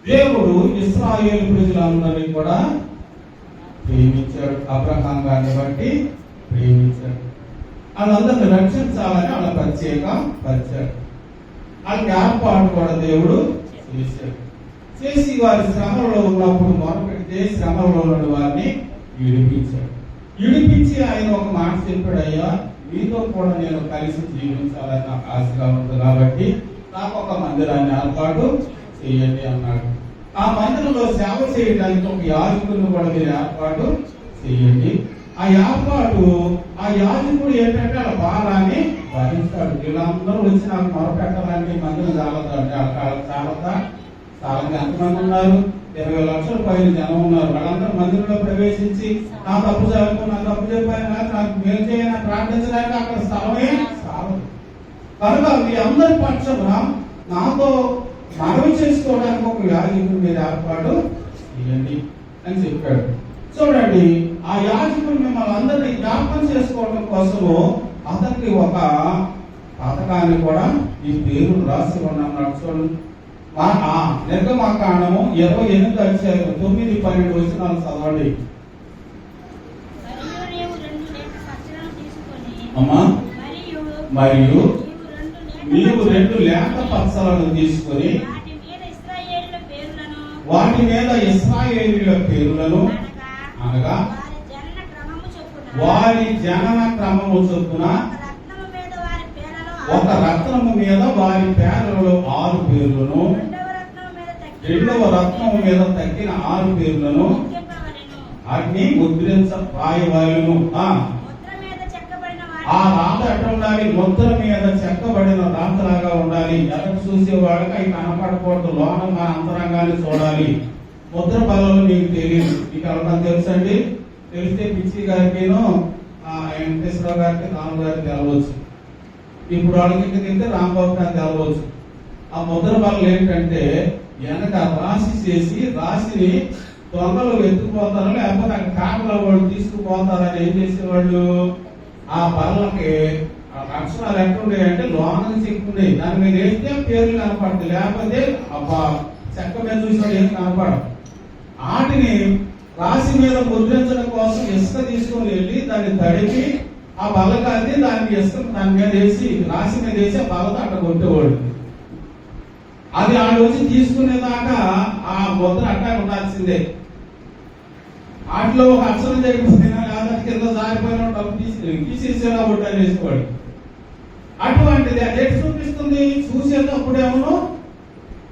దేవుడు ఇశ్రాయేలు ప్రజలందరినీ కూడా ప్రేమించాడు. అబ్రహాం గారిని బట్టి ప్రేమించాడు. వాళ్ళందరినీ రక్షించాలని వాళ్ళ పరిచాడు. వాళ్ళకి ఏర్పాటు కూడా దేవుడు చేశాడు. చేసి వారి శ్రమలో ఉన్నప్పుడు మొదలుపెడితే శ్రమలో ఉన్న వారిని విడిపించి ఆయన ఒక మాట చెప్పాడు, అయ్యా మీతో కూడా నేను కలిసి జీవించాలని నాకు ఆశగా ఉంది కాబట్టి నాకు ఒక మందిరాన్ని ఏర్పాటు చేయండి అన్నాడు. ఆ మందిరంలో సేవ చేయడానికి ఒక యాజకుడిని కూడా మీరు ఏర్పాటు చేయండి. ఆ యాజకుడు ఏంటంటే ఆ భారాన్ని భరిస్తాడు. వీళ్ళందరూ వచ్చి నాకు మొరపెట్టాలంటే మందిరం చాలదా ఎంతమంది ఉన్నారు? 20 లక్షల పైన జనం ఉన్నారు. వాళ్ళందరూ మందిరంలో ప్రవేశించి నా తప్పు చెప్పాను నాకు మేలు చేయని ప్రార్థించడానికి అక్కడ స్థలమే చాలదు. కనుక మీ అందరి పక్షమున నాతో మనవి చేసుకోవడానికి ఒక యాజకుడు మీరు ఏర్పాటు చేయండి అని చెప్పాడు. చూడండి, ఆ యాజకుడు మిమ్మల్ని అందరినీ జ్ఞాపకం చేసుకోవడం కోసము అతనికి ఒక పథకాన్ని కూడా ఈ పేరు రాసి ఉన్నాడు. చూడండి, నిర్గమకాండము 28 అధ్యాయం 9-12 వచనాలు చదవండి అమ్మా. మరియు నీవు 2 లేత పచ్చలను తీసుకొని వాటి మీద ఇశ్రాయేలీయుల పేరులను అనగా వారి జనన క్రమము చొప్పున ఒక రత్నము మీద వారి పేర్లలో 6 పేర్లను, రెండవ రత్నము మీద తగ్గిన 6 పేర్లను వాటిని ముద్రించవాయును. ఆ రాత ఎట్లా ఉండాలి? ముద్ర మీద చెక్కబడిన రాతలాగా ఉండాలి. ఎదురు చూసేవాళ్ళకి అవి కనపడకూడదు. లోన మన అంతరంగాన్ని చూడాలి. ముద్ర బలలో మీకు తెలియదు. మీకు ఎవరైనా తెలుసండి? తెలిస్తే పిచ్చి గారికిను వెంకటేశ్వరరావు గారికి రాము గారికి తెలవచ్చు. ఇప్పుడు వాళ్ళకి తింటే రాంబాబు గారికి తెలవచ్చు. ఆ ముద్ర బలలు ఏంటంటే వెనక రాశి చేసి రాశిని దొంగలు ఎత్తుకుపోతారు, లేకపోతే అక్కడ కాపలా వాళ్ళు తీసుకుపోతారని ఏం చేసేవాళ్ళు? ఆ బలలకి అక్షరాలు ఎట్లుండేవి లోన చెక్కుండే దాని మీద వేస్తే పేర్లు కనపడుతుంది, లేకపోతే చెక్క మీద చూసినట్టు ఏం కనపడదు. వాటిని రాశి మీద ముద్రించడం కోసం ఇసుక తీసుకొని వెళ్ళి దాన్ని తడిపి ఆ బలకాన్ని దానికి ఇసుక దాని మీద వేసి రాశి మీద వేసి ఆ బలతో అట్లా కొట్టేవాడు. అది ఆ రోజు తీసుకునేదాకా ఆ ముద్ర అట్టా ఉండాల్సిందే. వాటిలో ఒక అక్షరం జరిగిపోయినా లేదా కింద జారిపోయిన డబ్బు తీసేసేలా ఉంటాను వేసుకోవాడు. అటువంటిది అది ఎటు చూపిస్తుంది? చూసేటప్పుడేమో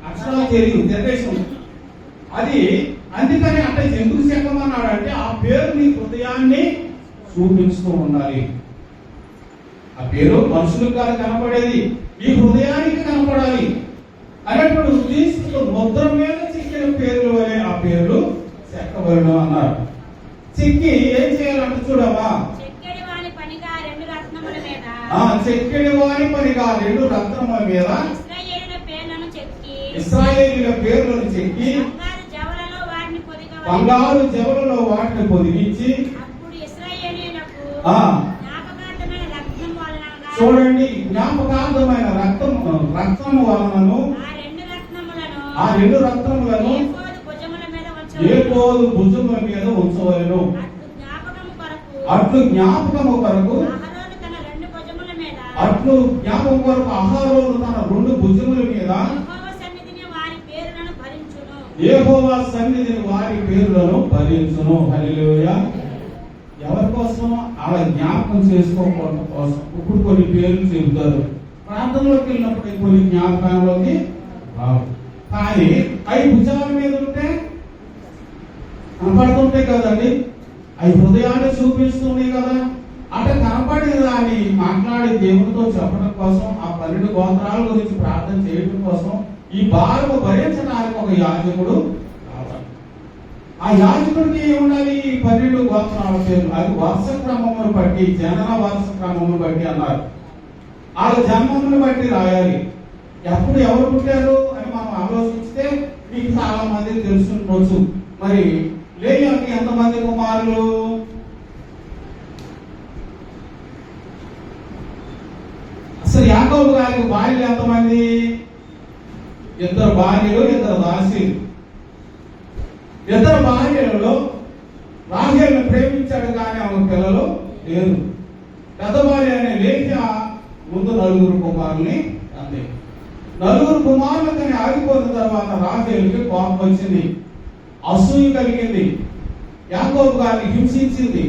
అక్షరాలు తిరగేసాం. అది అందుకని అంటే ఎందుకు చెక్కమన్నాడు అంటే ఆ పేరు నీ హృదయాన్ని చూపిస్తూ ఉండాలి. ఆ పేరు మనుషులకు కాదు కనపడేది, ఈ హృదయానికి కనపడాలి అనేటువంటి ఉద్దేశంతో ముద్ర మీద చెక్కిన పేర్లు వలె ఆ పేర్లు చెక్కబడను అన్నారు. చెక్కి ఏం చేయాలంటే చూడవా, చెక్కిడి వాని పనిగా 2 రత్నముల మీద ఇశ్రాయేలీయుల పేర్లను చెక్కి బంగారు జవలలో వాటిని పొదిగించి చూడండి జ్ఞాపకార్థమైన రక్తము వలనను ఆ 2 రత్నములను ఏపోదు భుజముల మీద ఉంచవలెను. అట్లు జ్ఞాపకము కొరకు అహరోను తన 2 భుజముల మీద యెహోవా సన్నిధిని వారి పేర్లను భరించును. హల్లెలూయా. ఎవరి కోసం? అలా జ్ఞాపకం చేసుకోవడం కోసం. ఇప్పుడు కొన్ని పేర్లు చెబుతారు, ప్రాంతంలోకి వెళ్ళినప్పుడు కొన్ని జ్ఞాపకంలోకి రావు. కానీ అవి భుజాల మీద ఉంటే కనపడుతుంటాయి కదండి, అవి హృదయాన్ని చూపిస్తున్నాయి కదా. అంటే కనపడిన దాన్ని మాట్లాడి దేవునితో చెప్పడం కోసం, ఆ 12 గోత్రాల గురించి ప్రార్థన చేయడం కోసం ఈ భారము భరించడానికి ఒక యాజకుడు కావాలి. ఆ యాజకుడికి ఏముండాలి? 12 గోత్రాల పేర్లు. అది వరుస క్రమమును బట్టి, జనన వరుస క్రమమును బట్టి అన్నారు. వాళ్ళ జన్మమును బట్టి రాయాలి. ఎప్పుడు ఎవరు పుట్టారు అని మనం ఆలోచిస్తే మీకు చాలా మంది తెలుసుకుంటూ. మరి లేయాకి ఎంతమంది కుమారులు? అసలు యాకోబు గారికి భార్యలు ఎంతమంది? 2 భార్యలు 2 దాసీలు. ఇద్దరు భార్యలలో రాహేలును ప్రేమించాడు కానీ ఆమె పిల్లలు లేరు. పెద్ద భార్య అనే లేఖ్యా ముందు 9 కుమారుల్ని అంది. 9 కుమారులకని ఆగిపోయిన తర్వాత రాహేలుకి కోపం వచ్చింది, అసూయ కలిగింది, యాకోబు గారిని హింసించింది,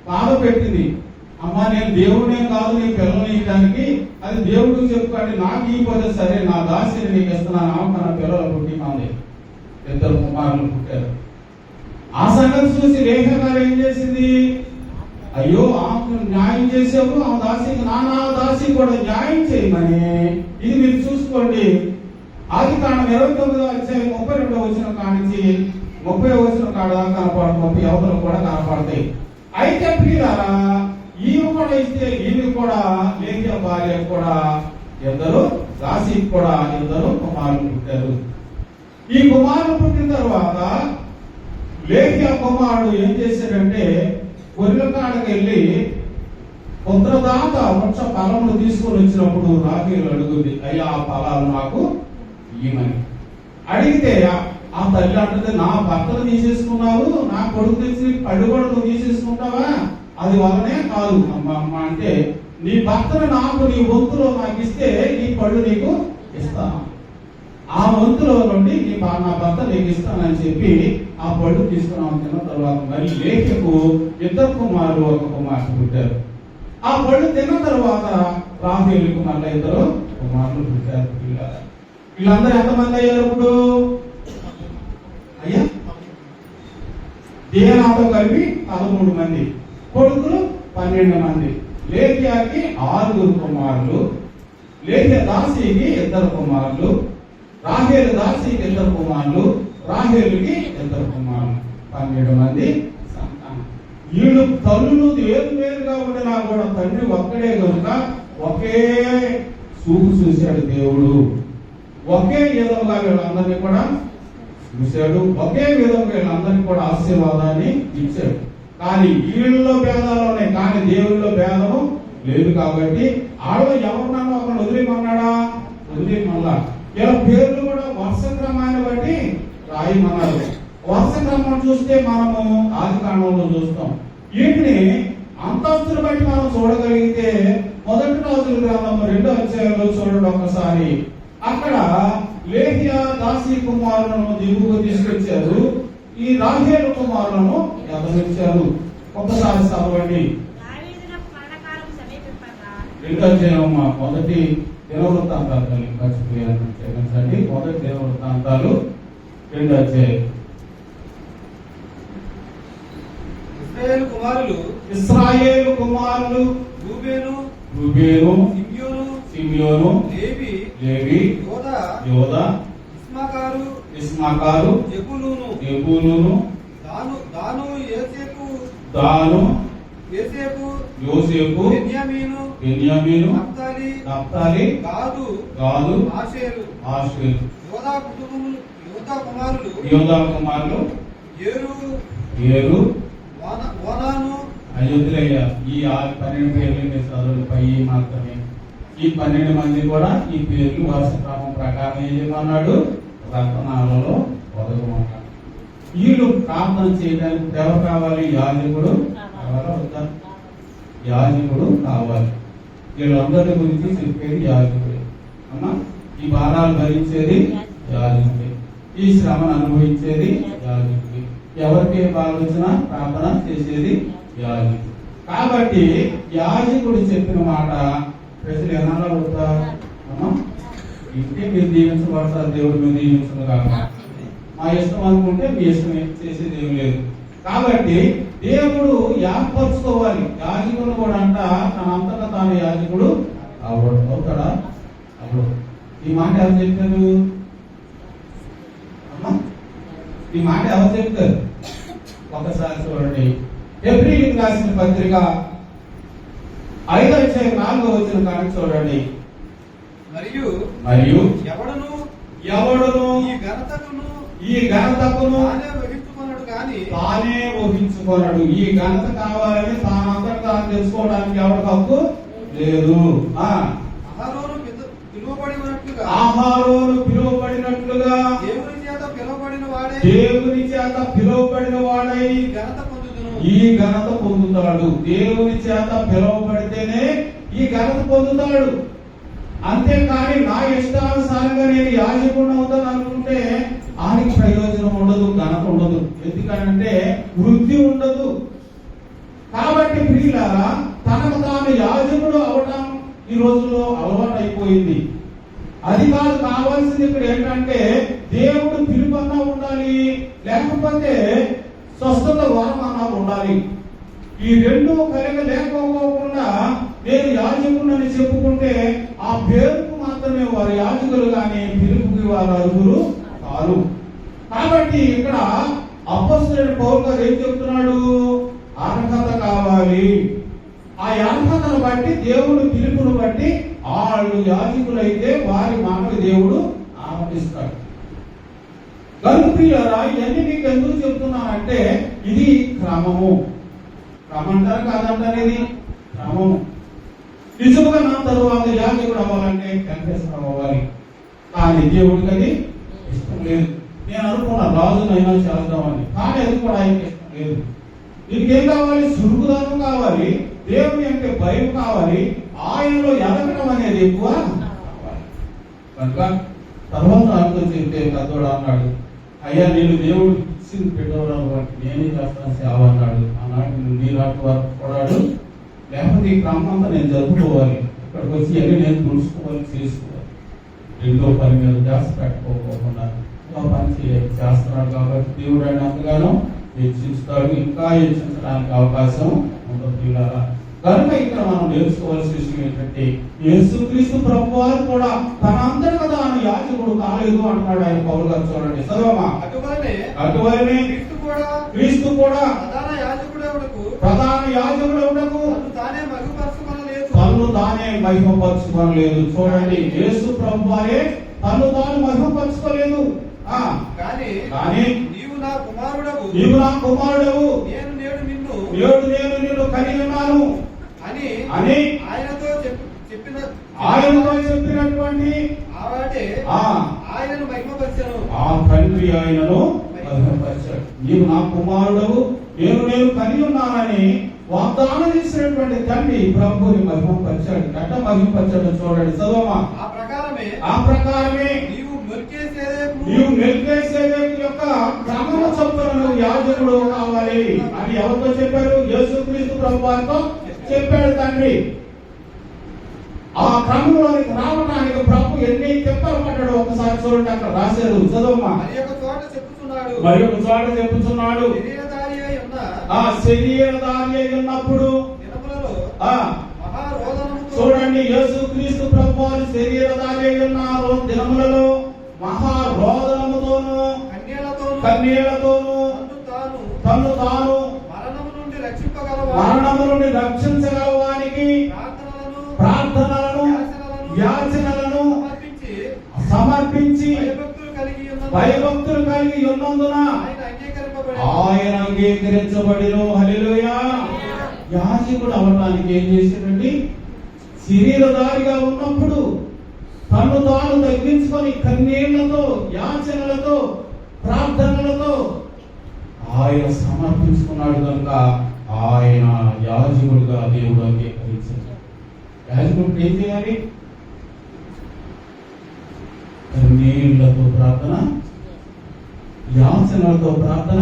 బాధ పెట్టింది. అమ్మా, నేను దేవుడే కాదు నీ పిల్లల్ని ఇవ్వడానికి, అది దేవుడికి చెప్పుకోండి, నాకు ఇవ్వకపోతే సరే, నా దాసిని నీకు ఇస్తున్నాను. మన పిల్లలు పుట్టి ఉంది, 2 కుమారులు పుట్టారు. ఆ సంగతి చూసి రేఖ గారు ఏం చేసింది, అయ్యో ఆమెకు న్యాయం చేసావు, ఆ దాసికి నా దాసి కూడా న్యాయం చేయమని. ఇది మీరు చూసుకోండి, ఆదికాండం 29వ అధ్యాయం 32వ వచనం కానించి 30వ వచనం కాడ కనపడ 30 అవతలు కూడా కనపడతాయి. అయితే ప్రియులారా, ఈమె కూడా ఇస్తే ఈమె కూడా లేఖ్యా భార్య కూడా దాసికి కూడా 2 కుమారులు పుట్టారు. ఈ కుమారులు పుట్టిన తర్వాత లేఖ్యా కుమారుడు ఏం చేశాడంటే, గొర్రెల కాడకి వెళ్ళి పుత్రదాత వృక్ష ఫలములు తీసుకొని వచ్చినప్పుడు రాహేలు అడుగుంది, అయ్యా ఆ ఫలాలు నాకు ఇయ్యమని. అడిగితే ఆ తల్లి అంటుంది, నా భర్తను తీసేసుకున్నావు, నా కొడుకు తెచ్చి పళ్ళు కూడా నువ్వు తీసేసుకుంటావా, అది వల్లనే కాదు అమ్మ అంటే, నీ భర్తను నాకు నీ వంతులో నాకు ఇస్తే నీ పళ్ళు నీకు ఇస్తాను, ఆ వంతులో నుండి నా భర్త నీకు ఇస్తానని చెప్పి ఆ పళ్ళు తీసుకున్నాం. తిన్న తర్వాత మరి లేఖ్యకు 2 కుమారులు 1 కుమార్తె పుట్టారు. ఆ పళ్ళు తిన్న తర్వాత రాహేలుకు మళ్ళీ 2 కుమారులు పుట్టారు. వీళ్ళందరూ ఎంతమంది అయ్యారు ఇప్పుడు? అయ్యా, దేనాతో కలిపి 13 మంది, కొడుకులు 12 మంది. లేఖ్యాకి 6 కుమారులు, లేఖ్యా దాసికి 2 కుమారులు, రాహేలు దాసికి 2 కుమారులు, రాహేలుకి 2 కుమారులు, 12 మంది సంతానం. వీళ్ళు తల్లులు వేరువేరుగా ఉండినా కూడా తండ్రి ఒక్కడే కనుక ఒకే చూపు చూశాడు దేవుడు. ఒకే విధంగా వీళ్ళందరినీ కూడా చూశాడు, ఒకే విధంగా వీళ్ళందరినీ కూడా ఆశీర్వాదాన్ని ఇచ్చాడు. కానీ వీళ్ళలో భేదాలు ఉన్నాయి, కానీ దేవుళ్ళలో భేదము లేదు. కాబట్టి ఆడలో ఎవరినన్నా ఒకరు వదిలేమన్నాడా? వదిలేమల్లా. ఇలా పేర్లు కూడా వరుస క్రమాన్ని బట్టి రాయమన్నారు. వరుస క్రమం చూస్తే మనము ఆదికాండంలో చూస్తాం. వీటిని అంతస్తుని బట్టి మనం చూడగలిగితే 1 రాజుల గ్రంథం 2వ అధ్యాయంలో చూడండి ఒకసారి. అక్కడ లేఖ్యా దాసి కుమారులను దిగువకు తీసుకొచ్చారు, ఈ రాహేలు కుమారులను ఎదరించారు. ఒకసారి చదవండి. 2వ అధ్యాయం 1 దినవృత్తాంతాలు మర్చిపోయాను, క్షమించండి. 1 దినవృత్తాంతాలు 2వ అధ్యాయం. ఇశ్రాయేలు కుమారులు రూబేను, సిమియోను, లేవి, యోదా, ఇస్మాకారు, జెబూలూను, దాను, యోసేపు, బెన్యామీను, నఫ్తాలి, గాదు, ఆషేరు. యోదా కుమారులు ఏరు, అయోధ్య. ఈ 12 పేర్లు చదువులు పై మాత్రమే. ఈ 12 మంది కూడా ఈ పేర్లు వరుస క్రమం ప్రకారం ఏమన్నాడు, రత్నాలలో పొదగమన్నాడు. వీళ్ళు ప్రార్థన చేయడానికి ఎవరు కావాలి? యాజకుడు కావాలా? యాజకుడు కావాలి. వీళ్ళందరి గురించి చెప్పేది యాజకుడే. అమ్మా, ఈ భారాలు భరించేది యాజకుడే, ఈ శ్రమను అనుభవించేది యాజకుడే, ఎవరికి ఆలోచన ప్రార్థన చేసేది యాజకుడు. కాబట్టి యాజకుడు చెప్పిన మాట ప్రజలు ఎన్నాళ్ళు అవుతారు? అమ్మా, ఇంటే మీరు దీవించబడతారు, దేవుడు మీరు దీవించదు కాక. మా ఇష్టం అనుకుంటే మీ ఇష్టం చేసేది ఏం లేదు. కాబట్టి దేవుడు ఏర్పరచుకోవాలి. యాజకుడు కూడా అంట తనంతటా తాను యాజకుడు అవుతాడా? అప్పుడు ఈ మాట ఎవరు చెప్పారు? అమ్మా, ఈ మాట ఎవరు చెప్తారు? ఒకసారి చూడండి. హెబ్రీయులకు రాసిన పత్రిక 5వ అధ్యాయం 4వ వచనం కానీ చూడండి. మరియు ఎవడును ఈ ఘనతకును తానే వహించుకోనడు. ఈ ఘనత కావాలని తానంతట తాను తెలుసుకోవడానికి ఎవరికి హక్కు లేదు. ఆహారోను పిలువబడినట్లుగా దేవుని చేత పిలువబడిన వాడే దేవుని చేత పిలువబడిన వాడై ఈ ఘనత పొందుతాడు. దేవుని చేత పిలువబడితేనే ఈ ఘనత పొందుతాడు. అంతేకాని నా ఇష్టానుసారంగా నేను యాజకుడిని అవుతాను అనుకుంటే ఆయనకి ప్రయోజనం ఉండదు, ఘనత ఉండదు. ఎందుకంటే వృద్ధి ఉండదు. కాబట్టి ప్రియులారా, తనకు తాను యాజకుడు అవడం ఈ రోజుల్లో అలవాటు అయిపోయింది. అది కాదు కావాల్సింది. ఇక్కడ ఏంటంటే దేవుడు పిలుపన్నా ఉండాలి, లేకపోతే స్వస్థత వరం అన్నా ఉండాలి. ఈ రెండు కలిగి లేకపోకుండా నేను యాజకుడిని చెప్పుకుంటే ఆ పేరుకు మాత్రమే వారు యాజకులు, కానీ పిలుపుకి వారు అర్హులు కాదు. కాబట్టి ఇక్కడ అపొస్తలుడైన పౌలు గారు ఏం చెప్తున్నాడు? అర్హత కావాలి. ఆ అర్హతను బట్టి దేవుడు పిలుపును బట్టి వాళ్ళు యాజకులైతే వారి మాటలు దేవుడు ఆమోదిస్తాడు. ప్రియులారా, ఇవన్నీ మీకు ఎందుకు చెప్తున్నానంటే ఇది క్రమము. క్రమంటారు కాదంటారు, క్రమము. నిజంగా నా తరువాత యాజకుడు అవ్వాలంటే కన్ఫెషన్ అవ్వాలి. కానీ దేవుడికి అది ఇష్టం లేదు. నేను అనుకున్నా రాజునైనా చేద్దామని, కానీ అది కూడా ఆయనకి ఇష్టం లేదు. దీనికేం కావాలి? సురుకుదనం కావాలి, దేవుని అంటే భయం కావాలి, ఆయనలో ఎదగడం అనేది ఎక్కువ కావాలి. కనుక తర్వాత అర్థం చెప్తే పెద్దోడు అన్నాడు, అయ్యా నేను దేవుడు ఇచ్చింది పెట్టవడం బట్టి నేనే చేస్తాను సేవ అన్నాడు. ఆనాడు నీరాటి వరకు కొడాడు, లేకపోతే ఈ క్రమం అంతా నేను జరుపుకోవాలి, ఇక్కడికి వచ్చి అన్ని నేను తుడుచుకోవాలి, చేసుకోవాలి. రెండో పని మీద ధ్యాస పెట్టుకోకుండా పని చేస్తున్నాడు. కాబట్టి దేవుడు ఆయన అంతగానో హెచ్చించుతాడు, ఇంకా హెచ్చించడానికి అవకాశం ఉంటుంది. కనుక ఇక్కడ మనం నేర్చుకోవాల్సిన విషయం ఏంటంటే యేసుక్రీస్తు ప్రభువారు కూడా తన అంతటా తాను యాజకుడు కాలేదు అంటున్నాడు ఆయన పౌలు గారు. చూడండి చదవమా. అటువలనే క్రీస్తు కూడా ప్రధాన యాజకుడవుటకు తన్ను తానే మహిమపరచుకోలేదు. చూడండి, యేసు ప్రభువారే తన్ను తాను మహిమపరచుకోలేదు. కానీ నీవు నా కుమారుడవు, నేను నిన్ను కలిగి ఉన్నాను అని ఆయనతో చెప్పినటువంటి ఆయనను మహిమపరిచాను. ఆ తండ్రి ఆయనను మహిమపరిచాడు. నీవు నా కుమారుడవు, నేను కలిగి ఉన్నానని వాగ్దానం చేసినటువంటి తండ్రి ప్రభువుని మహిమపరిచాడు. గట్ట మహిమపరిచాడు. చూడండి చదవమా. ఆ ప్రకారమే నీవు మెల్కీసెదెకు యొక్క క్రమము చొప్పున నువ్వు యాజకుడు కావాలి అని ఎవరితో చెప్పారు? యేసుక్రీస్తు ప్రభువుతో చెప్పాడు తండ్రి. ఆ క్రమంలోనికి రావడానికి ప్రభు ఎన్ని చెప్పలు పడ్డాడు ఒకసారి చూడండి, అక్కడ రాశారు. చదవమ్మా. మరి ఒక చోట చెప్పుచున్నాడు, శరీరధారి అయి ఉన్నప్పుడు చూడండి, యేసుక్రీస్తు ప్రభువు శరీరధారి అయి ఉన్నారు దినములలో మహారోదనముతోను కన్నీళ్లతోను తను తాను మరణము నుండి రక్షించగలవానికి ప్రార్థనలను యాచనలను సమర్పించి భయభక్తులు కలిగి ఉన్నందున ఆయన అంగీకరించబడిను. హల్లెలూయా. యాజకుడు అవడానికి ఏం చేశాడండి? శరీరధారిగా ఉన్నప్పుడు తను తాను తగ్గించుకొని కన్నీళ్లతో యాచనలతో ప్రార్థనలతో ఆయన సమర్పించుకున్నాడు. కనుక ఆయన యాజకుడుగా దేవుడు అంగీకరించాడు. యాజకుడు ఏం చేయాలి? కన్నీళ్లతో ప్రార్థన, యాచనలతో ప్రార్థన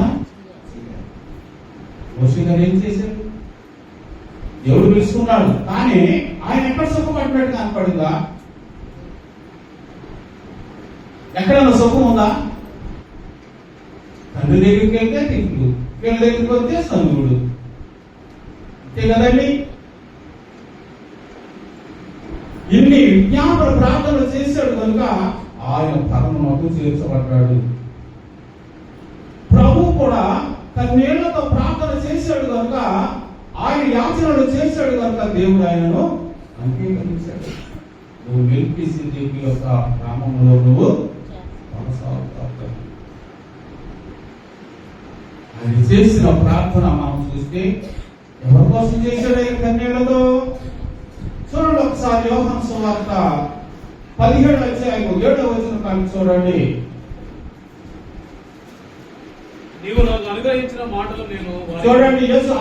చేయాలి. మోషే గారు ఏం చేశారు? దేవుడు పిలుచుకున్నాడు, కానీ ఆయన ఎక్కడ సుఖపడినట్టు కనపడిందా? ఎక్కడన్నా సుఖం ఉందా? తండ్రి దగ్గరికి వెళ్తే తిట్లు, వీళ్ళ దగ్గరికి వస్తే సంగుడు, అంతే కదండి. ఇన్ని విజ్ఞాపన ప్రార్థనలు చేశాడు కనుక ఆయన పరమకు చేర్చబడ్డాడు. ప్రభు కూడా కన్నీళ్లతో ప్రార్థన చేశాడు కనుక, ఆయన యాచనలు చేశాడు కనుక దేవుడు ఆయనను అంగీకరించాడు. నువ్వు మెల్కీసెదెకు యొక్క క్రమంలో నువ్వు కొనసాగుతావు. ఆయన చేసిన ప్రార్థన మనం చూస్తే ఎవరి కోసం చేశాడు? ఆయన కన్నీళ్లతో. చూడండి ఒకసారి యోహాను సువార్త 17వ అధ్యాయం 7వ వచనం కానీ చూడండి. నాకు అనుగ్రహించిన మాటలు నేను చూడండి, యేసు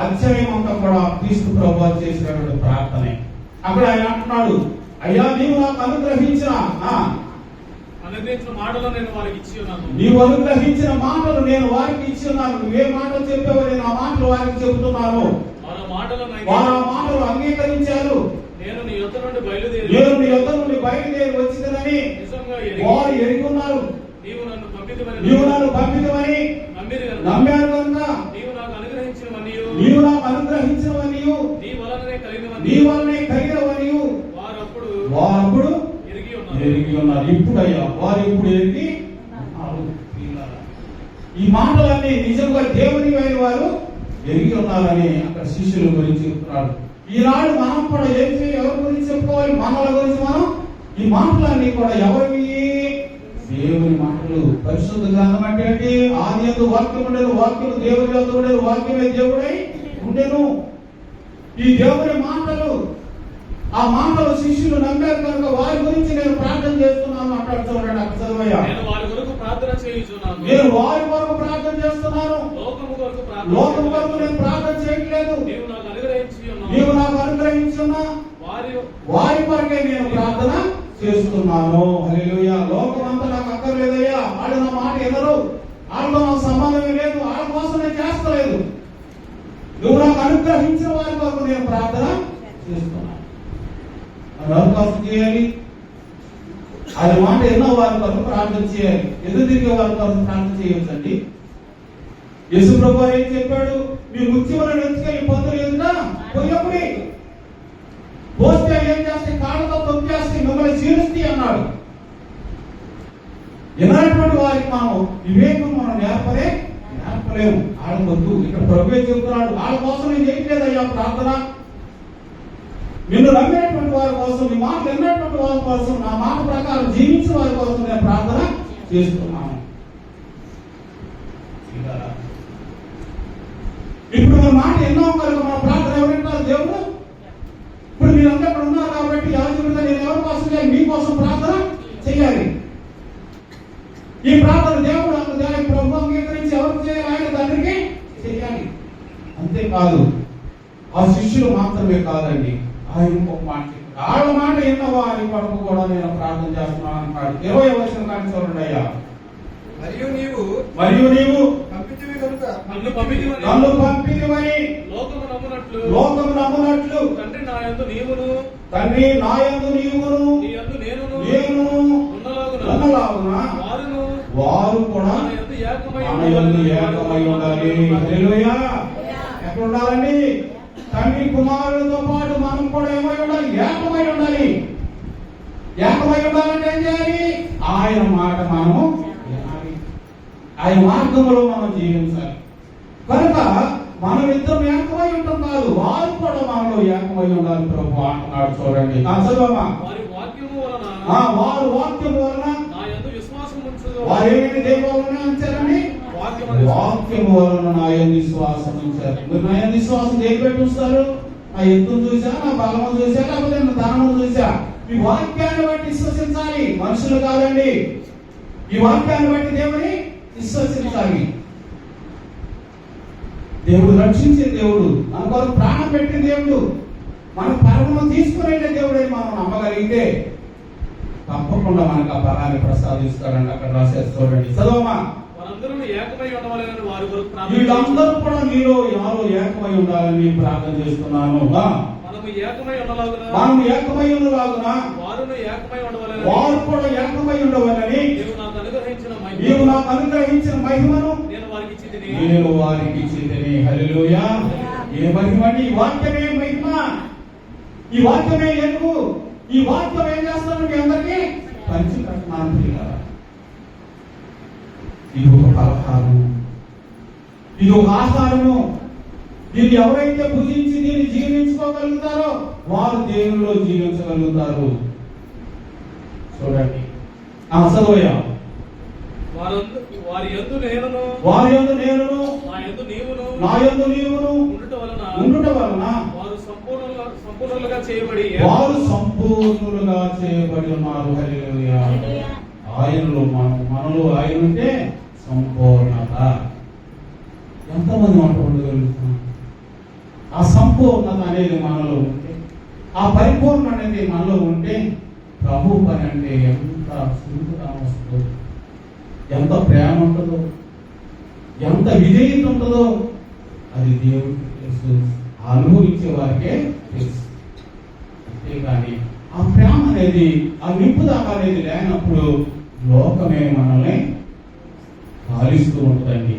అధ్యాయం అంతా కూడా క్రీస్తు ప్రభువు చేసినటువంటి ప్రార్థనే. అక్కడ ఆయన అంటున్నాడు, అయ్యా నీవు నాకు అనుగ్రహించిన మాటలు నేను వారికి ఇచ్చి ఉన్నాను. నీవు అనుగ్రహించిన మాటలు నేను వారికి ఇచ్చి ఉన్నాను. నువ్వే మాటలు చెప్పావో నేను ఆ మాటలు వారికి చెబుతున్నాను. వారు ఆ మాటలు అంగీకరించారు. నేను నీ యొద్ద నుండి బయలుదేరి వచ్చిందని వారు ఎరిగి ఉన్నారు. నీవు నన్ను పంపితమని నమ్మారు కనుక నీవు నాకు అనుగ్రహించినవని నీ వలనే కలిగినవని వారు అప్పుడు ఎరిగి ఉన్నారు. ఇప్పుడు అయ్యా వారు ఇప్పుడు ఎరిగి ఉన్నారు. ఈ మాటలన్నీ నిజంగా దేవుని అయిన వారు ఎరిగి ఉన్నారని అక్కడ శిష్యుల గురించి చెప్తున్నాడు. ఈనాడు మనం కూడా ఏం చేయాలి? ఎవరి గురించి చెప్పుకోవాలి? మనల గురించి మనం ఈ మాటలన్నీ కూడా ఎవరివి? దేవుని మాటలు. పరిశుద్ధ గ్రంథం అంటే ఏంటి? ఆదియందు వాక్యం ఉండేది, వాక్యం దేవుని వద్ద ఉండేది, వాక్యమే దేవుడై ఉండేను. ఈ దేవుని మాటలు, ఆ మాటలు శిష్యులు నమ్మారు కనుక వారి గురించి నేను ప్రార్థన చేస్తున్నాను అంటాడు. చూడండి అక్కడ చదువయ్యా, నేను వారి కొరకు ప్రార్థన చేస్తున్నాను. లోకము కొరకు నేను ప్రార్థన చేయట్లేదు. నీవు నాకు అనుగ్రహించి ఉన్నా వారి కొరకే నేను ప్రార్థన చేస్తున్నాను. హల్లెలూయా. లోకం అంతా నాకు అక్కర్లేదయ్యా. వాళ్ళు నా మాట ఎనరు, వాళ్ళతో నాకు సంబంధమే లేదు, వాళ్ళ కోసం నేను చేస్తలేదు. నువ్వు నాకు అనుగ్రహించిన వారి కొరకు నేను ప్రార్థన చేస్తున్నాను. ఎవరి కోసం చేయాలి? అది మాట ఎన్నో వారి కొరకు ప్రార్థన చేయాలి. ఎదురు తిరిగే వారి కోసం ప్రార్థన చేయొచ్చండి. యేసు ప్రభువు ఏం చెప్పాడు? మీ ముత్యములను ఎత్తుకెళ్ళి పందులు ఎదుట పోయప్పుడు పోస్తే ఏం చేస్తే కాళ్ళతో తొక్కేస్తే మిమ్మల్ని చీరుస్తాయి అన్నాడు. ఎలాంటి వారికి మనం వివేకం మనం నేర్పలేము. ఆడవద్దు. ఇక్కడ ప్రభువే చెబుతున్నాడు, వాళ్ళ కోసం నేను చేయట్లేదయ్యా ప్రార్థన. నిన్ను నమ్మినటువంటి వారి కోసం, నీ మాట విన్నటువంటి వారి కోసం, నా మాట ప్రకారం జీవించిన వారి కోసం నేను ప్రార్థన చేస్తున్నాను. ఇప్పుడు మన మాట ఎన్నో కనుక మన ప్రార్థన ఎవరంటారు? దేవుడు. ఇప్పుడు మీరంతా ఇక్కడ ఉన్నారు కాబట్టి యాజకుడిగా నేను ఎవరి కోసం చేయాలి? మీకోసం ప్రార్థన చేయాలి. ఈ ప్రార్థన దేవుడు ప్రభు అంగీకరించి ఎవరికి చేయాలి? ఆయన తండ్రికి చేయాలి. అంతేకాదు ఆ శిష్యులు మాత్రమే కాదండి, ఆయన ఇంకొక మాట చెప్పాడు. వాళ్ళ మాట ఎన్నో వారి కొరకు కూడా నేను ప్రార్థన చేస్తున్నాను అంటాడు. 20వ వచనం కానీ చూడండి అయ్యా. మరియు నీవు నన్ను పంపితివని లోకము నమ్మునట్లు తండ్రి నా యందు నీవును నేను ఉన్నలాగున వారు కూడా మన యందు ఏకమై ఉండాలి. హల్లెలూయా. ఎక్కడ ఉండాలండి? తండ్రి కుమారులతో పాటు మనం కూడా ఏమై ఉండాలి? ఏకమై ఉండాలి. ఏకమై ఉండాలంటే ఏం చేయాలి? ఆయన మాట మనము వినాలి, ఆయన మార్గంలో మనం జీవించాలి. కనుక మనం ఇద్దరం ఏకమై ఉంటాం కాదు, వారు కూడా మనలో ఏకమై ఉండాలి ప్రభు అంటున్నాడు. చూడండి చదవమ్మా. వారు వాక్యము వలన వారు ఏమైనా దేవాలనే ఉంచారండి? వాక్యము వలన నా యందు విశ్వాసం ఉంచారు. మీరు నా యందు విశ్వాసం దేని పెట్టి ఉంచుతారు? నా ఎత్తును చూసా, నా బలము చూసా, లేకపోతే నా ధనము చూసా? ఈ వాక్యాన్ని బట్టి విశ్వసించాలి, మనుషులు కాదండి. ఈ వాక్యాన్ని బట్టి దేవుని విశ్వసించాలి. దేవుడు రక్షించే దేవుడు, మన కొరకు ప్రాణం పెట్టిన దేవుడు, మన పరమను తీసుకునే దేవుడు అని మనం నమ్మగలిగితే తప్పకుండా మనకు ఆ పరాన్ని ప్రసాదిస్తాడండి. అక్కడ రాసేది చూడండి, చదవమా. వీళ్ళందరూ కూడా మీలో ఎవరో ఏకమై ఉండాలని ప్రార్థన చేస్తున్నాను. మనం ఏకమై ఉండలాగున వారు కూడా ఏకమై ఉండవాలని నీవు నాకు అనుగ్రహించిన మహిమను నేను వారికి ఇచ్చితిని. హల్లెలూయా. ఏ మహిమ? ఈ వాక్యమే మహిమ, ఈ వాక్యమే ఎరువు, ఈ వాక్యం ఏం చేస్తాను? మీ అందరికీ పంచిపెట్టనాను. ఇది ఒక పలహారము, ఇది ఒక ఆహారము. దీన్ని ఎవరైతే భుజించి దీన్ని జీవించుకోగలుగుతారో వారు దేవునిలో జీవించగలుగుతారు. చూడండి చదవయ్యా. వారి యందు నేనును నా యందు నీవును ఉండుట వలన వారు సంపూర్ణులుగా చేయబడి ఉన్నారు. హల్లెలూయా. ఆయనలో మనలో ఆయన ఉంటే సంపూర్ణత. ఎంతమంది వంట వండగలుగుతున్నాం? ఆ సంపూర్ణత అనేది మనలో ఉంటే, ఆ పరిపూర్ణ అనేది మనలో ఉంటే ప్రభు పని అంటే ఎంత సులువుగా వస్తుందో, ఎంత ప్రేమ ఉంటుందో, ఎంత విధేయత ఉంటుందో అది దేవుడికి తెలుసు, అనుభవించే వారికే తెలుసు. అంతేగాని ఆ ప్రేమ అనేది, ఆ నింపుదల అనేది లేనప్పుడు లోకమే మనల్ని పాలిస్తూ ఉంటుందండి.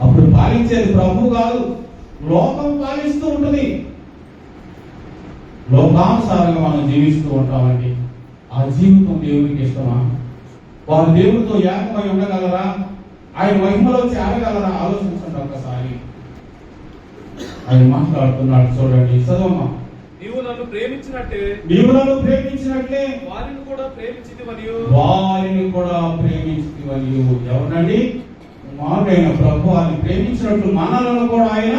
అప్పుడు పాలించేది ప్రభు కాదు, లోకం పాలిస్తూ ఉంటుంది. లోకానుసారంగా మనం జీవిస్తూ ఉంటామండి. ఆ జీవితం దేవునికి ఇష్టమా? వారు దేవుడితో ఏకమై ఉండగలరా? ఆయన మహిమలో చేరగలరా? ఆలోచించండి ఒక్కసారి. ఆయన మాట్లాడుతున్నాడు, చూడండి, చదవమ్మా. నీవు నన్ను ప్రేమించినట్టే వారిని కూడా ప్రేమించితివనియు. ఎవరినండి? మానవుడైన ప్రభు వారిని ప్రేమించినట్లు మనలను కూడా ఆయన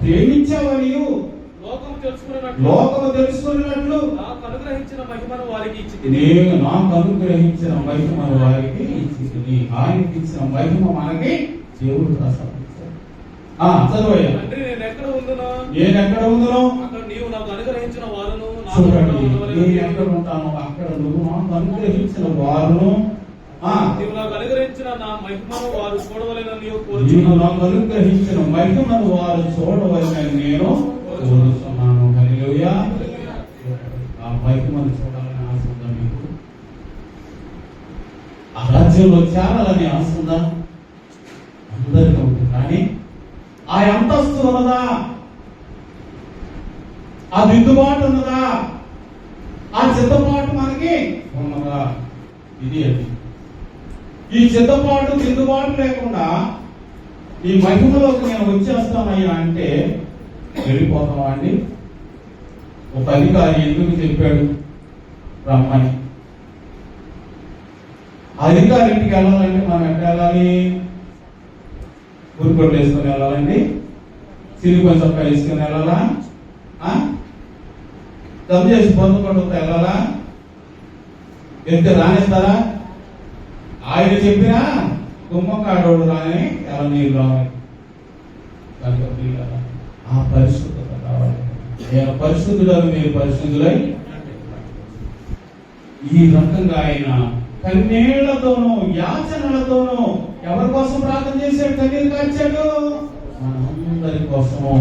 ప్రేమించవనియు. లోకము తెలుసుకున్నట్లు నాకు అనుగ్రహించిన మహిమను వారికి ఇచ్చింది. నేను నాకు అనుగ్రహించిన మహిమను వారికి ఇచ్చింది. ఆయనకి ఇచ్చిన మహిమ మనకి దేవుడు ప్రసాదించాడు. చదవయ్యా. తండ్రి, నేను ఎక్కడ ఉందునో అక్కడ నీవు నాకు అనుగ్రహించిన వారును, చూడండి, నేను ఎక్కడ ఉంటానో అక్కడ నువ్వు నాకు అనుగ్రహించిన వారును, నీవు నాకు అనుగ్రహించిన నా మహిమను వారు చూడవలెనని నీవు నాకు అనుగ్రహించిన మహిమను వారు చూడవలెనని నేను కోరుతున్నాను. హల్లెలూయా. ఆ మహిమను చూడాలని ఆశ ఉందా మీకు? ఆ రాజ్యంలో చేరాలని ఆశ ఉందా? అందరికీ ఉంటుంది. కానీ ఆ అంతస్తు ఉన్నదా? ఆ దిద్దుబాటు ఉన్నదా? ఆ సిద్ధపాటు మనకి ఉన్నదా? ఇది అది. ఈ సిద్ధపాటు దిద్దుబాటు లేకుండా ఈ మహిమలోకి నేను వచ్చేస్తానయ్యా అంటే వెళ్ళిపోతామా అండి? ఒక అధికారి ఎందుకు చెప్పాడు రమ్మని? ఆ అధికారి ఇంటికి వెళ్ళాలంటే మనం ఎక్కడ వెళ్ళాలి? ఊరుకొడ్లు వేసుకొని వెళ్ళాలండి? సిలికోన్ చొక్కా వేసుకొని వెళ్ళాలా? దమ్ చేసి పొందుకుంటూ వెళ్ళాలా? వెళ్తే రానిస్తారా? ఆయన చెప్పినా గుమ్మకాడోడు రాని ఎలా నీరు రావాలి. ఆ పరిశుద్ధత కావాలి. నేను పరిశుద్ధులను మీరు పరిశుద్ధులై. ఈ రకంగా ఆయన కన్నీళ్లతోనూ యాచనలతోనూ ఎవరి కోసం ప్రార్థన చేశాడు? కన్నీరు కార్చాడు మనందరి కోసము.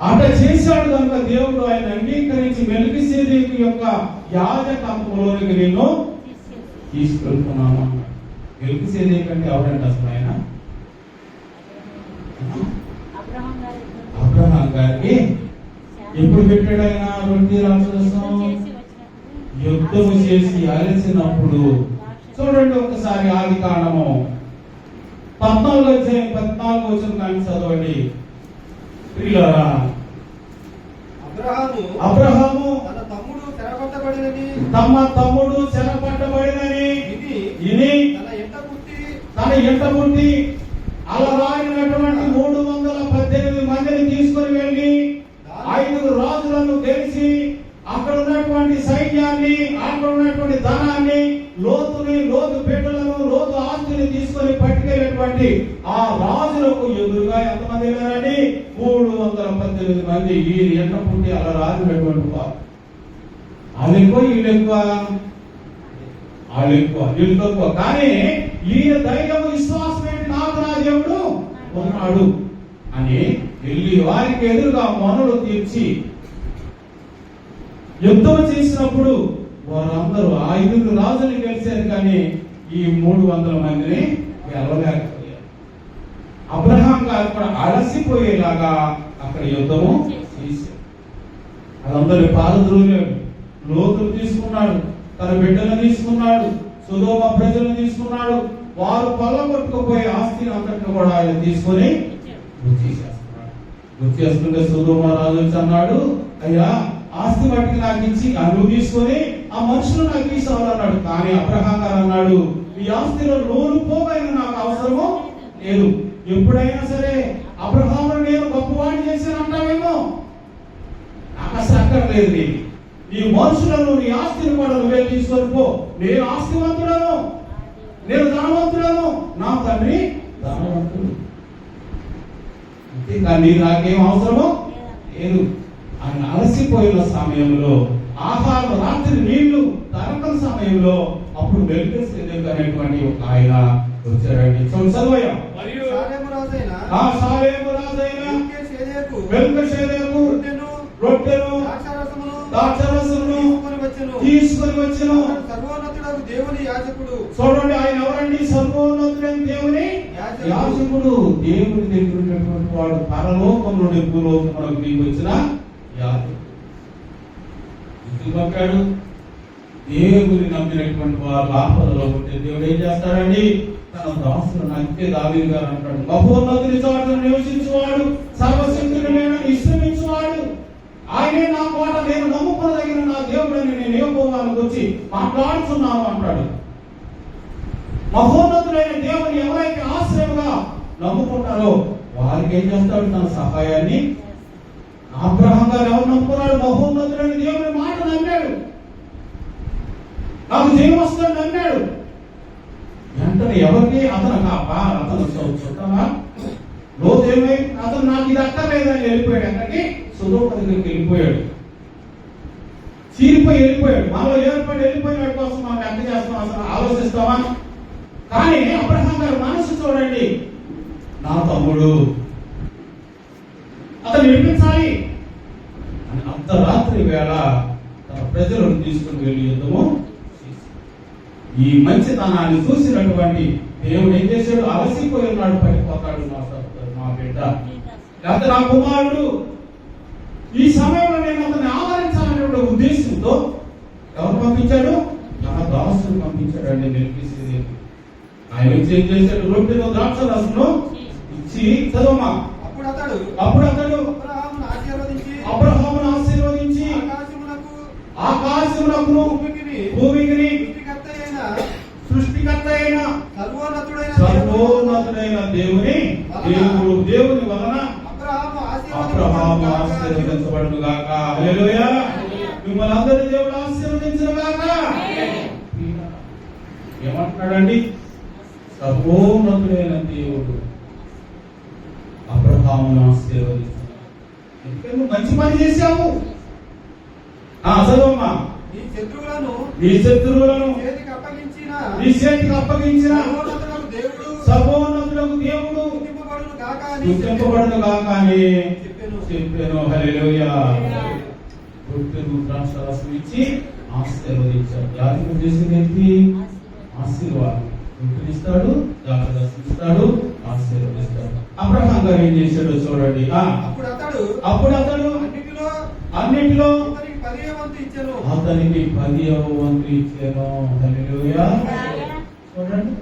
అట చేశాడు కనుక దేవుడు ఆయన అంగీకరించి మెల్కీసెదెకు యొక్క యాజకత్వంలోనికి నిన్ను తీసుకెళ్తున్నాను. మెల్కీసెదెకు అంటే ఎవరంటే అసలు ఆయన? అబ్రహాం గారికి ఎప్పుడు పెట్టాడు ఆయన రొట్టె రాక్షసం? యుద్ధము చేసి అలసినప్పుడు. చూడండి ఒకసారి ఆదికాండము 14 కానీ చదవండి ప్రియులారా. అబ్రహాము తమ తమ్ముడు చెరపట్టబడినని విని తన ఎంట పుట్టి అలరాయినటువంటి 318 మందిని తీసుకొని వెళ్ళి 5 రాజులను గెలిచి అక్కడ ఉన్నటువంటి సైన్యాన్ని, అక్కడ ఉన్నటువంటి ధనాన్ని, లోతు బిడ్డలను, లోతు ఆస్తిని తీసుకొని పట్టుకెళ్ళినటువంటి ఆ రాజులకు ఎదురుగా ఎంతమంది వెళ్ళారండి? 318 మంది. ఈ ఎంట పుట్టి అలా రాజునటువంటి వారు. వాళ్ళు ఎక్కువ, వీళ్ళు తక్కువ. కానీ ఈయన ధైర్యం, విశ్వాసం ఏంటి? నాకు నా దేవుడు ఉన్నాడు అని వెళ్ళి వారికి ఎదురుగా మనులు తీర్చి యుద్ధం చేసినప్పుడు వారందరూ 5 రాజుని గెలిచారు, కానీ ఈ 300 మందిని గెలవలేకపోయారు. అబ్రహాం గారు కూడా అలసిపోయేలాగా అక్కడ యుద్ధము చేశారు. అదందరి పారద్రోలాడు. లోతులు తీసుకున్నాడు, తన బిడ్డలను తీసుకున్నాడు, సొదొమ ప్రజలను తీసుకున్నాడు. వారు కొల్లగొట్టుకుపోయే ఆస్తిని అంతటిని కూడా ఆయన తీసుకొని గుర్తు చేస్తుంటే సొదొమ రాజు అన్నాడు, అయ్యా ఆస్తి మట్టికి నాకు ఇచ్చి నువ్వు తీసుకొని ఆ మనుషులు నాకు ఇస్తావన్నాడు. కానీ అబ్రహాం గారు అన్నాడు, ఈ ఆస్తిలో 100 పోగైనా నాకు అవసరము లేదు. ఎప్పుడైనా సరే అబ్రహామును నేను గొప్పవాడిని చేశాను అంటావేమో, నాకు అసలు అక్కర్లేదు. నీ మనుషులను, నీ ఆస్తిని కూడా నువ్వే తీసుకొని పో. నేను ఆస్తివంతుడను, నేను ధనవంతుడను, నా తండ్రి ధనవంతుడు. అంతేకాని నాకేం అవసరమో లేదు. ఆయన అలసిపోయిన సమయంలో, ఆహారం రాత్రి నీళ్లు దొరకని సమయంలో అప్పుడు మెల్కీసెదెకు అనేటువంటి ఒక ఆయన వచ్చారండి. చదవయ్యా. మరియు సాలేము రాజైన సాలేము రాజైన మెల్కీసెదెకు రొట్టెను ద్రాక్షారసమును తీసుకొని వచ్చెను. సర్వోన్నతుడగు దేవుని యాజకుడు. చూడండి, ఆయన ఎవరండి? సర్వోన్నతుడైన దేవుని యాజకుడు. దేవుని దగ్గర ఉన్నటువంటి వాడు పరలోకం నుండి భూలోకమునకు దిగి వచ్చిన యాజకుడు. ఎందుకు పంపాడు? దేవుని నమ్మినటువంటి వారు ఆపదలో ఉంటే దేవుడు ఏం చేస్తాడండి? తన దాసులను అంతే దావీదు గారు అంటాడు, మహోన్నతుని చోట నివసించువాడు, సర్వశక్తుడైన విశ్రమించువాడు, ఆయనే నా కోట, నేను నమ్ముకోదగిన నా దేవుడని నేను ఏమోవానికి వచ్చి మాట్లాడుతున్నాను అంటాడు. మహోన్నతుడైన దేవుని ఎవరైతే ఆశ్రయంగా నమ్ముకుంటారో వారికి ఏం చేస్తాడు? తన సహాయాన్ని. అబ్రహాం గారు ఎవరు నమ్ముకున్నాడు? మహోన్నతుడైన దేవుని మాట నమ్మాడు. నాకు జీవం వస్తుందని నమ్మాడు. వెంటనే ఎవరికి? అతను చుట్టమా లోతేమై అతను నాకు ఇది అక్కర్లేదని వెళ్ళిపోయాడు. అక్కడికి సుధోమ దగ్గరికి వెళ్ళిపోయాడు. చీరిపోయి వెళ్ళిపోయాడు. మనలో ఏర్పడి వెళ్ళిపోయిన వాడి కోసం మనం ఎంత చేస్తాం అసలు ఆలోచిస్తామా? కానీ అబ్రహాం గారి మనసు చూడండి, నా తమ్ముడు అతను విడిపించాలి అని అర్ధరాత్రి వేళ తన ప్రజలను తీసుకుని వెళ్ళి యుద్ధము. ఈ మంచితనాన్ని చూసినటువంటి దేవుడు ఏం చేశాడు? అలసిపోయి ఉన్నాడు, పడిపోతాడు మా బిడ్డ, లేకపోతే నా కుమారుడు. ఈ సమయంలో నేను అతన్ని ఆదరించాలనే ఉద్దేశంతో ఎవరు పంపించాడు? తన దాసుని పంపించాడండి మెల్కీసెదెకు. ఆయన వచ్చి ఏం చేశాడు? రొట్టెను ద్రాక్షారసమును ఇచ్చి చదవమా. అప్పుడు అతడు అబ్రహామును ఆశీర్వదించి ఆకాశమునకును భూమికిని సృష్టికర్త అయిన సర్వోన్నతుడైన దేవుని వలన అబ్రహాము ఆశీర్వదించబడును గాక. హల్లెలూయా. మిమ్మల్ని అందరినీ దేవుడు ఆశీర్వదించును గాక. ఏమంటున్నాడండి? సర్వోన్నతుడైన దేవుడు అబ్రహామును ఆశీర్వదించును. ఎందుకంటే నువ్వు మంచి పని చేశావు. చదవమ్మా. నీ శత్రువులను నీ చేతికి అప్పగించిన సర్వోన్నతులకు దేవుడు స్తుతింపబడును గాక అని చెప్పాను. హల్లెలూయా. రొట్టెను ద్రాక్షారసం ఇచ్చి ఆశీర్వదించాడు. యాజకుడు చేసేది ఆశీర్వాదం. రొట్టెనిస్తాడు, ద్రాక్షారసం ఇస్తాడు, ఆశీర్వదిస్తాడు. అబ్రహాం గారు ఏం చేశాడో చూడండి. అప్పుడు అతడు అన్నిటిలో అతనికి 10వ వంతు ఇచ్చాను. హల్లెలూయా. చూడండి,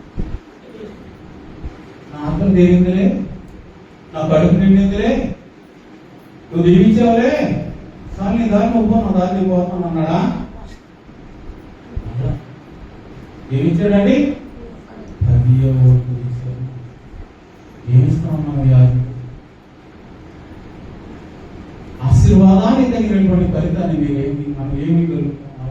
నా ఆత్మ తీరిందిలే, నా కడుపు నిండిందిలే, నువ్వు దీవించావులే, సార్ నీ దారి నువ్వు నా దారి పోతాను అన్నాడా? దీవించాడండి. 10వ వంతు ఇచ్చాను. ఏమిస్తున్నాం? యాజకుడు ఆశీర్వాదానికి తగినటువంటి ఫలితాన్ని మనం ఏమి కలుగుతున్నాం?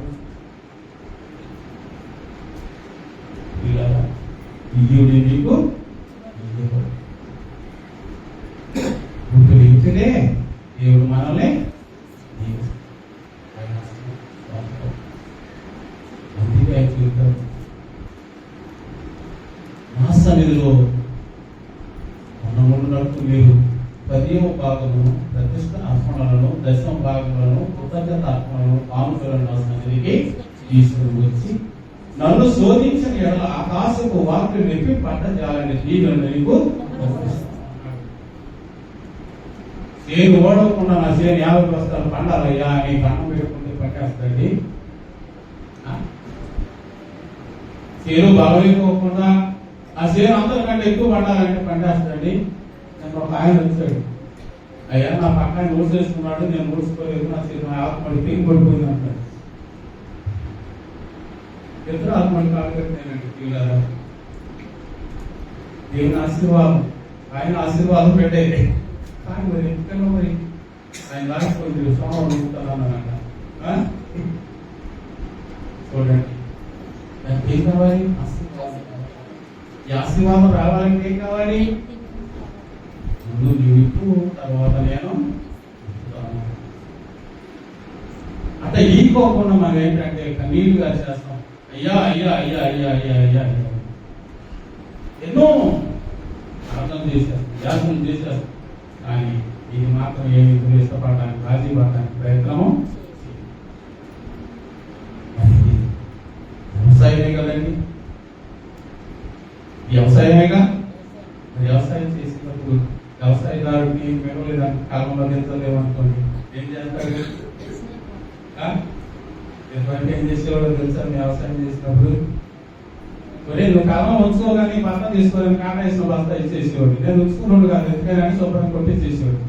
ఇది నీకు గుర్తులే దేవుడు మనల్ని అందుకే చూద్దాం. నా సన్నిధిలో ఉన్నట్టు మీరు 10వ భాగము ప్రతిష్ట అర్పణలను, 10వ భాగములను, కృతజ్ఞత అర్పణలను, కానుకలను నా సన్నిధికి తీసుకుని వచ్చి నన్ను శోధించిన ఎడల ఆకాశపు వాక్యం నెప్పి పట్టజాలని దీవెన నీకు చేను ఓడకుండా నా చేను 50 బస్తాలు పండాలయ్యా అని కన్నం పెట్టుకుంటే పట్టేస్తాండి. చేను బాగలేకోకుండా ఆ చేను అందరికంటే ఎక్కువ పండాలంటే పండేస్తాండి. ఒక ఆయన వచ్చాడు, అయ్యా నా పక్కన ఊడ్చేసుకున్నాడు, నేను ఊడ్చుకోలేదు, నా ఆత్మడి పీకి పడిపోయింది అంటాడు. ఇద్దరు ఆత్మడి కాగలేనండి. పిల్లరా, దేవుని ఆశీర్వాదం, ఆయన ఆశీర్వాదం పెట్టేది. కానీ మరి ఎందుకన్నా మరి ఆయన రాకపోయింది సోమం అడుగుతానన్నమాట. చూడండి, దానికి ఏం కావాలి? ఆశీర్వాదం. ఈ ఆశీర్వాదం రావాలంటే ఏం కావాలి? ముందు నీవు ఇప్పు, తర్వాత నేను ఇస్తాను. అంటే ఈకోకుండా మనం ఏంటంటే కన్నీళ్ళుగా చేస్తాం. అయ్యా అయ్యా అయ్యా అయ్యా అయ్యా అయ్యా అయ్యా ఎన్నో అర్థం చేశారు, వ్యాసం చేశారు. కానీ ఇది మాత్రం ఏమి ఇష్టపడడానికి, రాజీ పడడానికి ప్రయత్నము. వ్యవసాయమే కదండి, వ్యవసాయమేగా. వ్యవసాయం చేసినప్పుడు వ్యవసాయదారుడికి మెడలేదానికి కాలంలో దించలేమనుకోండి, ఏం చేస్తాడు? ఎంతవరకు ఏం చేసేవాడు తెలుసా? వ్యవసాయం చేసినప్పుడు ఒరే నువ్వు కాలం ఉంచుకోగానే బస్తా తీసుకోవాలని కాట వేసిన బస్తా ఇచ్చేసేవాడు. నేను ఉంచుకున్నాడు కాదు, ఎందుకని శుభ్రం కొట్టి చేసేవాడు.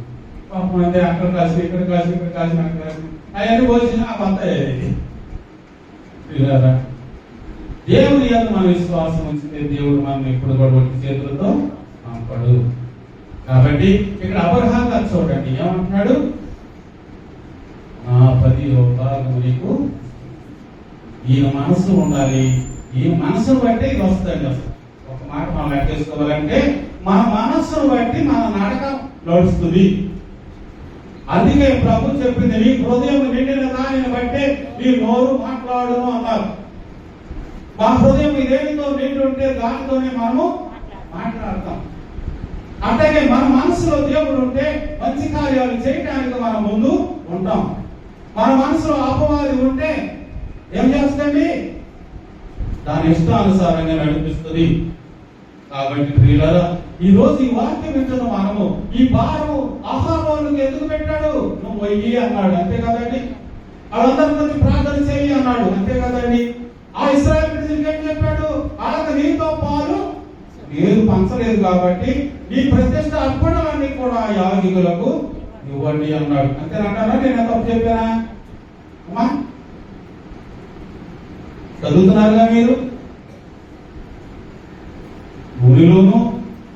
పాపం అంటే అక్కడ కాసి ఇక్కడ కాసి ఇక్కడ కాసి నాకు కాసి అవన్నీ పోసిన ఆ బస్తా అయ్యేది. దేవుని యొక్క మన విశ్వాసం ఉంచితే దేవుడు మనం ఎప్పుడు కూడా ఒట్టి చేతులతో పంపడు. కాబట్టి ఇక్కడ అబ్రహాం గారు చూడండి ఏమంటున్నాడు? నా 10వ భాగం నీకు. ఈయన మనసు ఉండాలి, ఈ మనసును బట్టి ఇది వస్తుంది. అసలు ఒక మాట మనం లెక్కేసుకోవాలంటే మన మనస్సును బట్టి మన నడక నడుస్తుంది. అందుకే ప్రభు చెప్పింది, నీ హృదయం నిండిన దానిని బట్టి నీ నోరు మాట్లాడును అన్నారు. మా హృదయం ఇదేమితో నిండి ఉంటే దానితోనే మనము మాట్లాడతాం. అట్లాగే మన మనసులో దేవుడు ఉంటే మంచి కార్యాలు చేయడానికి మనం ముందు ఉంటాం. మన మనసులో అపవాది ఉంటే ఏం చేస్తుంది? దాని ఇష్టానుసారంగా నడిపిస్తుంది. కాబట్టి ప్రియులారా, ఈ రోజు ఈ వాక్యం వింటున్న మనము ఈ భారం ఆహారానికి ఎందుకు పెట్టాడు? నువ్వు వెయ్యి అన్నాడు, అంతే కదండి. వాళ్ళందరి గురించి ప్రార్థన చేయి అన్నాడు, అంతే కదండి. ఆ ఇశ్రాయేలు ప్రజలకు ఏం చెప్పాడు? వాళ్ళకి నీతో పాలు ఏది పంచలేదు కాబట్టి నీ ప్రతిష్ట అర్పణలన్నీ కూడా యాజకులకు ఇవ్వండి అన్నాడు, అంతేనంటారా? నేను తప్పు చెప్పానా? అమ్మా చదువుతున్నారుగా మీరు? భూమిలోను,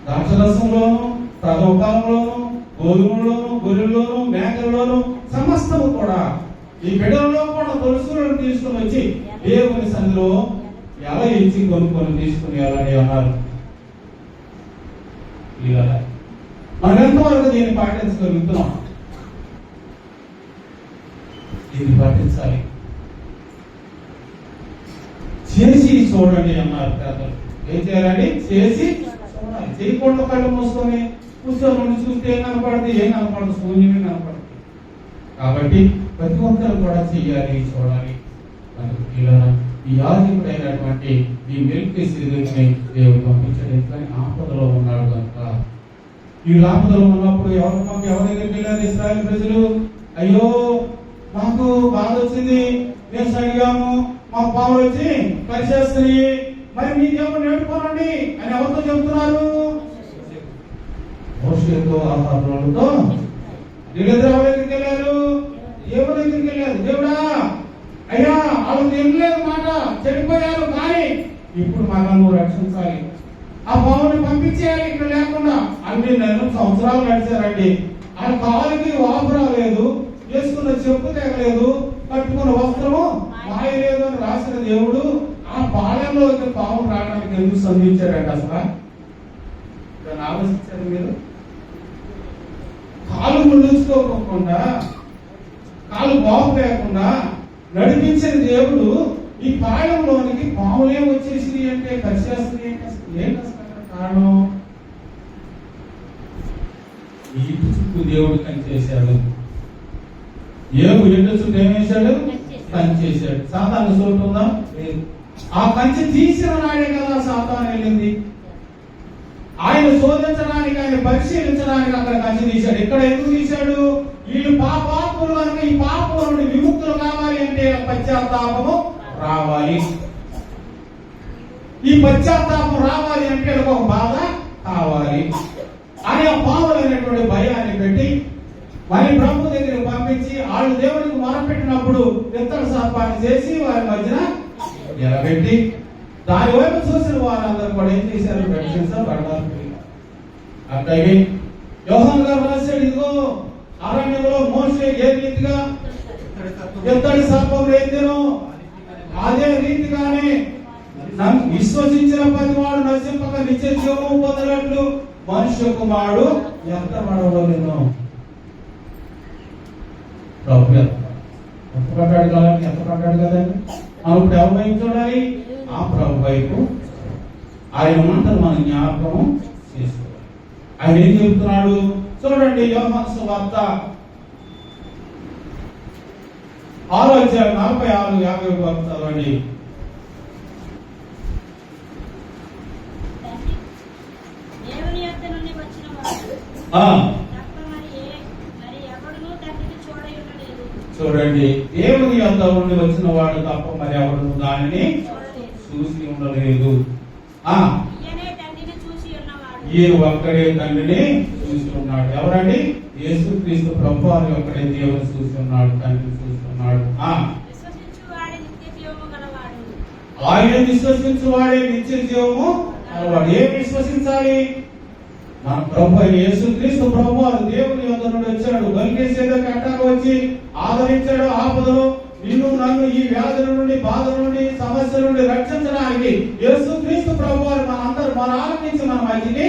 ద్రాక్షరసంలోను, ప్రథమఫలంలోను, గోధుమలోను, గొర్రెల్లోను, మేకల్లోను సమస్తము కూడా ఈ బిడ్డలలో కూడా తొలుసులను తీసుకుని వచ్చి దేవుని సన్నిధిలో ఎలా ఇచ్చి కొనుక్కొని తీసుకుని వెళ్ళండి అన్నారు. మనం ఎంతవరకు దీన్ని పాటించగలుగుతున్నాం? దీన్ని పాటించాలి. చేసి చూడండి అన్నారు పెద్దలు. ఏం చేయాలండి? చేసి చూడాలి. చేయకుండా కళ్ళు మూసుకొని కూర్చొని చూస్తే ఏం కనపడుతుంది? ఏం కనపడదు, శూన్యమే కనపడుతుంది. కాబట్టి ప్రతి ఒక్కరు కూడా చెయ్యాలి, చూడాలి. ఈ యాజకుడైనటువంటి ఈ మెల్కీసెదెకుని దేవుడు పంపించాడు. ఎట్లని ఆపదలో ఉన్నాడు కనుక. ఈ ఆపదలో ఉన్నప్పుడు ఎవరి దగ్గరికి వెళ్ళారు ఇశ్రాయేలు ప్రజలు? అయ్యో మాకు బాధ వచ్చింది, మేము సరిగాము, మాకు పావులు వచ్చి పరిచేస్తున్నాయి, మరి మీ దేవుడు నేర్చుకోనండి అని ఎవరితో చెబుతున్నారు? మోషేతో, ఆహారంతో. వీళ్ళిద్దరు ఎవరి దగ్గరికి వెళ్ళారు? దేవుడి దగ్గరికి వెళ్ళారు. దేవుడా అయ్యా వాళ్ళకి వెళ్ళలేదు మాట, చెడిపోయారు, కానీ ఇప్పుడు మనల్ని రక్షించాలి, ఆ పావుని పంపించేయాలి ఇక్కడ లేకుండా. అన్ని నెలలు సంవత్సరాలు నడిచారండి. వాళ్ళ కాలుకి వాపు రాలేదు, వేసుకున్న చెప్పు తెగలేదు, కట్టుకున్న వస్త్రము మాయలేదు అని రాసిన దేవుడు ఆ పాలెంలో పాము రావడానికి ఎందుకు సంధించాడండి? అసలు దాన్ని ఆలోచించారు మీరు? కాలు ముందుకోకుండా, కాలు బాగు లేకుండా నడిపించిన దేవుడు ఈ పాలెంలోనికి పాములే వచ్చేసింది అంటే కలిసేస్తుంది ఏంటి? అసలు కారణం ఈ చుట్టూ దేవుడు కంచేశాడు. ఏడు చుట్టూ ఏం వేశాడు? కంచేశాడు. సాతాను చోటు ఉందా? లేదు. ఆ కంచె తీసిన నాడే కదా సాతాను వెళ్ళింది. ఆయన శోధించడానికి, ఆయన పరిశీలించడానికి అక్కడ కంచె తీశాడు. ఇక్కడ ఎందుకు తీశాడు? వీళ్ళు పాపాత్ములు కనుక ఈ పాపం నుండి విముక్తులు కావాలి అంటే పశ్చాత్తాపము రావాలి. ఈ పశ్చాత్తాపం రావాలి అంటే ఒక బాధ కావాలి అని ఆ పావులైనటువంటి భయాన్ని పెట్టి మరి ప్రభు దగ్గరికి పంపించి వాళ్ళు దేవుడికి మొరపెట్టినప్పుడు విత్తన సర్పాన్ని చేసి వారి మధ్యన నిలబెట్టి దాని వైపు చూసిన వారందరూ కూడా ఏం చేశారు? రక్షించబడ్డారు. అట్లాగే యోహాను గారు రాశాడు, ఇదిగో అరణ్యంలో మోషే ఏ రీతిగా ఇత్తడి సర్పం ఎత్తినో అదే రీతిగానే విశ్వసించిన ప్రతివాడు నశింపక నిత్య జీవము పొందినట్లు మనుష్య కుమారుడు ఎంత పడవలేను. ప్రభు ఎంత పడ్డాడు కదండి, ఎంత పడ్డాడు కదండి. మనం ఇప్పుడు ఎవరి వైపు చూడాలి? ఆ ప్రభు వైపు. ఆయన మాటలు మనం జ్ఞాపకం చేసుకోవాలి. ఆయన ఏం చెబుతున్నాడు చూడండి. యోహాను సువార్త 6:46-50 చదవండి. దేవుని యొద్ద నుండి వచ్చిన వాడు ఆ తప్ప మరి ఎవడునూ తండ్రిని చూడలేదు. చూడండి, దేవుని యొద్ద నుండి వచ్చిన వాడు తప్ప మరి ఎవడు దానిని చూసి ఉండలేదు. ఈయనే తండ్రిని చూసి ఉన్నవాడు. ఈయన ఒక్కడే తండ్రిని చూసి ఉన్నాడు. ఎవరండి? యేసుక్రీస్తు ప్రభువు ఒక్కడే దేవుని చూసి ఉన్నాడు, తండ్రిని చూసి ఉన్నాడు. విశ్వసించువాడే నిత్య జీవము గలవాడు. ఆయన విశ్వసించువాడే నిత్య జీవము గలవాడు. ఏం విశ్వసించాలి? మన ప్రభు అయిన యేసుక్రీస్తు ప్రభువు దేవుని యొద్ద నుండి వచ్చాడు. బలికేసేదో కట్టాకు వచ్చి ఆదరించాడు. ఆపదలో నిన్ను నన్ను ఈ వ్యాధుల నుండి, బాధల నుండి, సమస్యల నుండి రక్షించడానికి యేసుక్రీస్తు ప్రభువు మనందరూ మన ఆలకించి మన మధ్యకి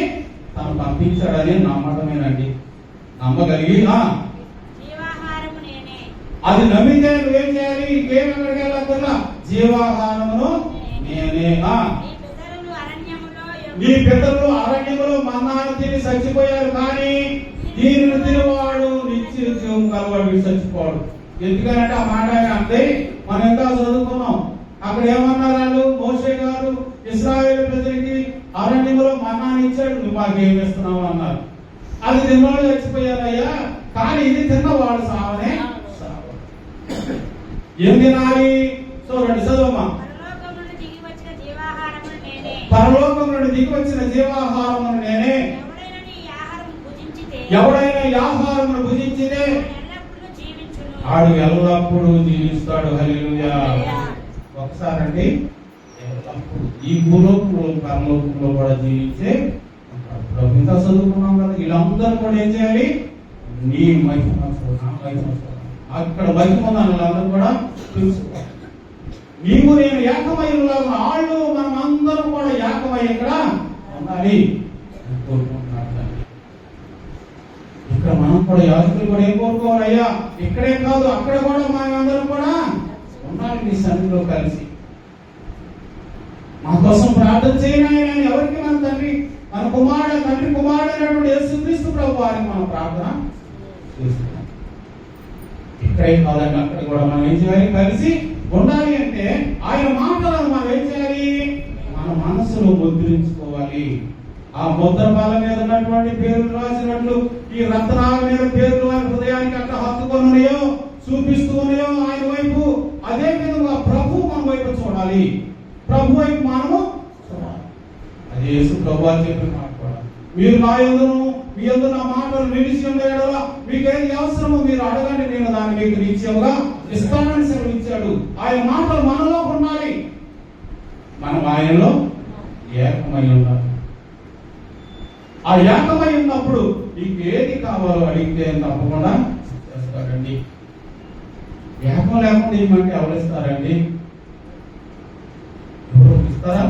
తను పంపించాడని నమ్మటమేనండి. నమ్మగలిగి జీవాహారము నేనే. అది నమ్మితే నువ్వేం చేయాలి? ఇంకేం ఎక్కడికి వెళ్ళకుండా జీవాహారమును నేనే. నీ పితరులు అరణ్యములో మన్నాను తిని చచ్చిపోయారు, కానీ దీనిని తినవాడు నిత్య జీవం కలవాడు, చచ్చిపోడు. ఎందుకంటే ఆ మాట అంటే మనం ఎంత చదువుకున్నాం. అక్కడ ఏమన్నారు వాళ్ళు? మోషే గారు ఇశ్రాయేలు ప్రజలకి అరణ్యములో మన్నాను ఇచ్చాడు, నువ్వు మాకేమి ఇస్తున్నావు అన్నారు. అది తిన్నవాడు చచ్చిపోయారయ్యా, కానీ ఇది తిన్నవాడు సావనే సావు. ఏం తినాలి? చూడండి, చదవమ్మా. పరలోకం నుండి దిగి వచ్చిన జీవాహారమును నేనే. ఎవడైనా ఈ ఆహారమును భుజించితే ఆడు ఎల్లప్పుడూ జీవిస్తాడు. హల్లెలూయా. ఒకసారండి, ఈ భూలోకంలో పరలోకంలో కూడా జీవించే ప్రభు. ఇంకా చదువుకున్నాం కదా, వీళ్ళందరూ కూడా ఏం చేయాలి? నీ మహిమ అక్కడ మహిమ వాళ్ళందరూ కూడా తెలుసుకోవాలి. నీవు నేను ఏకమై ఉన్నాము, వాళ్ళు మనం అందరం కూడా ఏకమై ఇక్కడ ఉండాలి కోరుకుంటున్నాడు. ఇక్కడ మనం కూడా యాజకులు కూడా ఏం కోరుకోవాలయ్యా? ఇక్కడే కాదు, అక్కడ కూడా మనం అందరం కూడా ఉండాలి నీ సన్నిధిలో కలిసి. మా కోసం ప్రార్థన చేయని ఎవరికి మన తండ్రి, మన కుమారుడు, తండ్రి కుమారుడైనటువంటి యేసుక్రీస్తు ప్రభు వారికి మనం ప్రార్థన చేస్తున్నాం. ఇక్కడే కాదండి, అక్కడ కూడా మనం ఏం చేయాలి? కలిసి ఉండాలి. అంటే ఆయన మాటలను మనం ఏం చేయాలి? మన మనసులో ముద్రించుకోవాలి. ఆ ముద్ర పాల మీద ఉన్నటువంటి పేర్లు రాసినట్లు ఈ రత్నాల మీద పేర్లు ఆయన హృదయానికి అట్లా హత్తుకొని ఉన్నాయో, చూపిస్తూ ఉన్నాయో ఆయన వైపు. అదే విధంగా ప్రభు మన వైపు చూడాలి, ప్రభు వైపు మనము చూడాలి. అది యేసు ప్రభు చెప్పిన మాట కూడా. మీరు నా యందును మీ యందు నా మాటలు నిలిచి ఉండేలా మీకేది అవసరమో మీరు అడగండి, నేను దాన్ని మీకు నిత్యముగా ఇస్తానని సెలవిచ్చాడు. ఆయన మాటలు మనలో ఉండాలి, మనం ఆయనలో ఏకమై ఉండాలి. ఆ ఏకమై ఉన్నప్పుడు నీకు ఏది కావాలో అడిగితే తప్పకుండా చేస్తాడండి. ఏకం లేకుండా ఏమంటే ఎవరిస్తారండి? ఎవరు ఇస్తారా?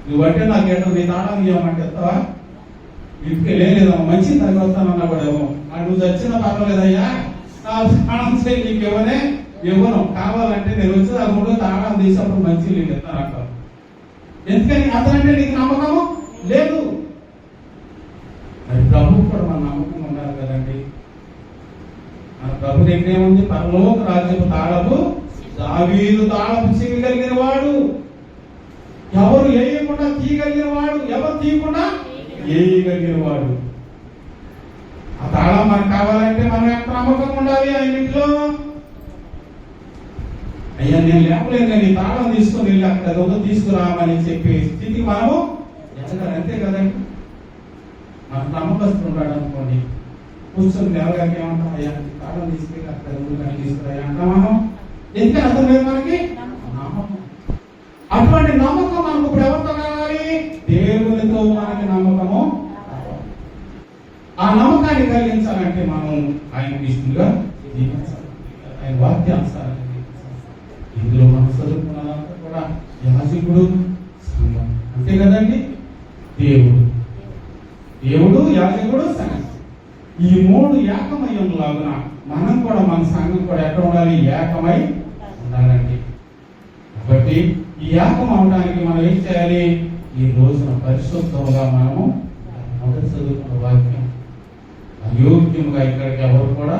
నువ్వంటే నాకేంటో నీ తాళం ఇవ్వమంటే ఇస్తావా? ఇంటికి లేదమ్మా, మంచి తగ్గొస్తానన్నా కూడా ఇవ్వము. నువ్వు చచ్చిన పర్వాలేదయ్యా, నా తాళం చేయి నీకు ఇవ్వనే ఇవ్వను. కావాలంటే నేను వచ్చి ఆ మూడు తాళం తీసినప్పుడు మంచి నీకు ఇస్తానంటావు. ఎందుకని? అతనంటే నీకు నమ్మకము లేదు. మరి ప్రభు కూడా మన నమ్మకం ఉండాలి కదండి. మన ప్రభు దగ్గర ఏముంది? పరలోక రాజ్యపు తాళపు దావీదు తాళపు చేయగలిగిన వాడు, ఎవరు వేయకుండా తీయగలిగిన వాడు, ఎవరు తీయకుండా వేయగలిగిన వాడు. ఆ తాళం మనకు కావాలంటే మనం ఎంత నమ్మకం ఉండాలి ఆయన ఇంట్లో. అయ్యా నేను లేపలేదు, నీ తాళం తీసుకొని వెళ్ళి అక్కడ ఏదో తీసుకురామని చెప్పే స్థితికి మనము ఎదగాలి. అంతే కదండి. మన నమ్మకస్తులు ఉన్నాడు అనుకోండి, కూర్చొని ఎవరికి ఏమంటాం? అయ్యా తాళం తీసుకెళ్ళి అక్కడ కానీ తీసుకురా అంటాం మనం. ఎందుకని అర్థం లేదు మనకి నమ్మకం. అటువంటి నమ్మకం మనకు ఇప్పుడు ఎవరితో కావాలి? దేవునితో మనకి నమ్మకము. ఆ నమ్మకాన్ని కలిగించాలంటే మనం ఆయన ఇష్టంగా జీవించాలి, ఆయన వాక్యానుసారంగా జీవించాలి. ఇందులో మనం చదువుకున్నదంతా కూడా యాజకుడు అంతే కదండి. దేవుడు యాజకుడు సంఘం ఈ మూడు ఏకమయం లాగున మనం కూడా మన సంఘం కూడా ఎక్కడ ఉండాలి? ఏకమై ఉండాలండి. కాబట్టి ఈ ఏకం అవడానికి మనం ఏం చేయాలి? ఈ రోజున పరిశుద్ధంగా మనము మొదటి చదువుకున్న వాక్యం అయోగ్యంగా ఇక్కడికి ఎవరు కూడా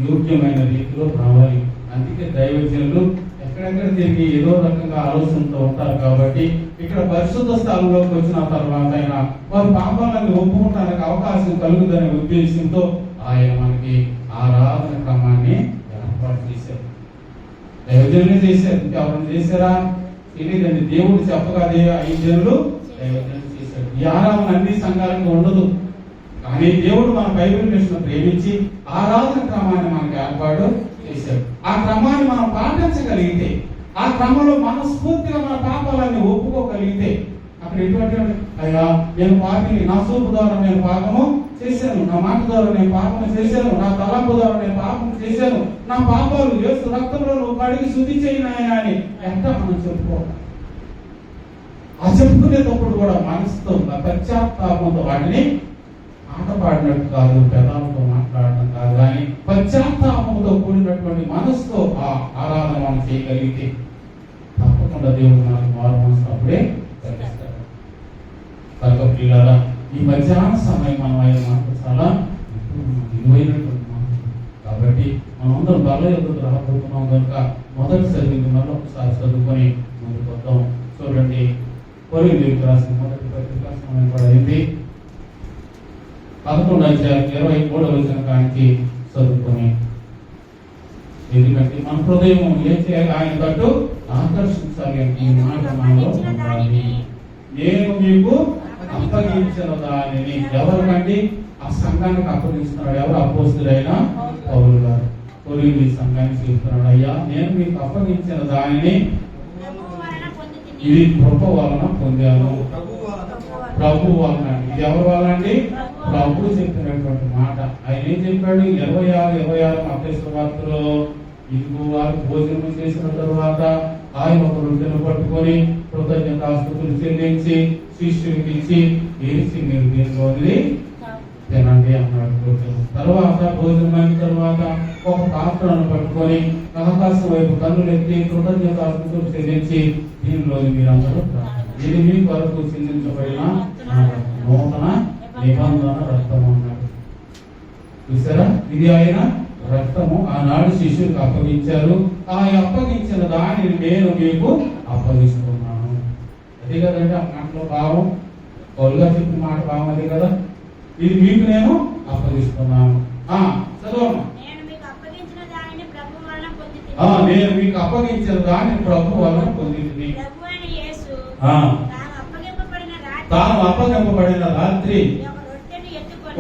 యోగ్యమైన రీతిలో రావాలి. అందుకే దైవజనులు ఎక్కడెక్కడ తిరిగి ఏదో రకంగా ఆలోచనతో ఉంటారు. కాబట్టి ఇక్కడ పరిశుద్ధ స్థలంలోకి వచ్చిన తర్వాత ఆయన వారి పాపాలను ఒప్పుకోవడానికి అవకాశం కలుగుదనే ఉద్దేశంతో ఆయన మనకి ఆరాధన క్రమాన్ని ఏర్పాటు చేశారు. దైవజనులే చేశారు. ఇంకెవరైనా చేశారా? తెలియదండి. దేవుడు చెప్పగా 5 జనులు దైవజనులు చేశారు. ఈ ఆరాధన అన్ని సంఘాలకు ఉండదు. కానీ దేవుడు మన బైబిల్ మిషన్ ప్రేమించి ఆరాధన క్రమాన్ని మనకు ఏర్పాటు చేశాడు. ఆ క్రమాన్ని మనం పాటించగలిగితే, ఆ క్రమంలో మనస్ఫూర్తిగా మన పాపాలన్నీ ఒప్పుకోగలిగితే, అక్కడ ఎటువంటి అయ్యా నేను పాపిని, నా చూపు ద్వారా నేను పాపము చేశాను, నా మాట ద్వారా నేను పాపము చేశాను, నా తలంపు ద్వారా నేను పాపం చేశాను, నా పాపాలు యేసు రక్తంలో నువ్వు కడిగి శుద్ధి చేయనాయన అని ఎంత మనం చెప్పుకోవాలి. ఆ చెప్పుకునేటప్పుడు కూడా మనసుతో పశ్చాత్తాపంతో వాటిని ఆట పాడినట్టు కాదు, పెదాలతో మాట్లాడటం కాదు, కానీ పశ్చాత్తాపంతో కూడినటువంటి మనసుతో ఆ ఆరాధన మనం చేయగలిగితే తప్పకుండా దేవుడు మనకు మారు మనసు అప్పుడే కలిగిస్తాడు. కనుక ప్రియులారా, ఈ మధ్యాహ్న సమయం మనం ఆయన మనకు చాలా విలువైనటువంటి మాట. కాబట్టి మనమందరం బల ఎదురు రాబోతున్నాం కనుక మొదటి చదివింది మళ్ళీ ఒకసారి చదువుకొని ముందుకు వద్దాం. చూడండి, కొరింథీయులకు రాసిన మొదటి పత్రిక సమయం కూడా అయింది. 11:23 కానికి చదువుకొని, ఎందుకంటే మన హృదయం ఏం చేయాలి? ఆయన తట్టు ఆకర్షించాలి అంటే ఈ మాట మనలో ఉండాలి. నేను మీకు అప్పగించిన దానిని ఎవరికండి? ఆ సంఘానికి అప్పగిస్తున్నాడు. ఎవరు? అపోస్తలుడైన పౌలు గారు కొరింథీ సంఘానికి చెప్తున్నాడు, అయ్యా నేను మీకు అప్పగించిన దానిని ఇది కృప వలన పొందాను. ప్రభు వలన. ఇది ఎవరి వలన అండి? ప్రభు చెప్పినటువంటి మాట. ఆయన ఏం చెప్పాడు? 26 మత్తయి వార్తలో, ఇదిగో వారు భోజనం చేసిన తరువాత ఆయన ఒక రొట్టెను పట్టుకొని కృతజ్ఞతాస్తుతులు చెల్లించి శిష్యునికి ఇచ్చి ఏసి మీరు దీనిలోని తినండి అన్నాడు. తర్వాత భోజనం అయిన తర్వాత ఒక పాత్రను పట్టుకొని ఆకాశం వైపు కన్నులెత్తి కృతజ్ఞతాస్తుతులు చెల్లించి దీనిలోని మీరందరూ ఇది మీ కొరకు చెల్లించబడిన నూతన నిబంధన రక్తము అన్నాడు. చూసారా? ఇది ఆయన రక్తము. ఆనాడు శిష్యులకు అప్పగించారు. ఆ అప్పగించిన దానిని నేను మీకు అప్పగిస్తున్నాను. అదే కదండి ఆ మాటలో భావం. పౌలుగా చెప్పిన మాట భావం అదే కదా. ఇది మీకు నేను అప్పగిస్తున్నాను. చదవమ్మా. నేను మీకు అప్పగించిన దానిని ప్రభు వలన పొందింది. తాను అప్పగింపబడిన రాత్రి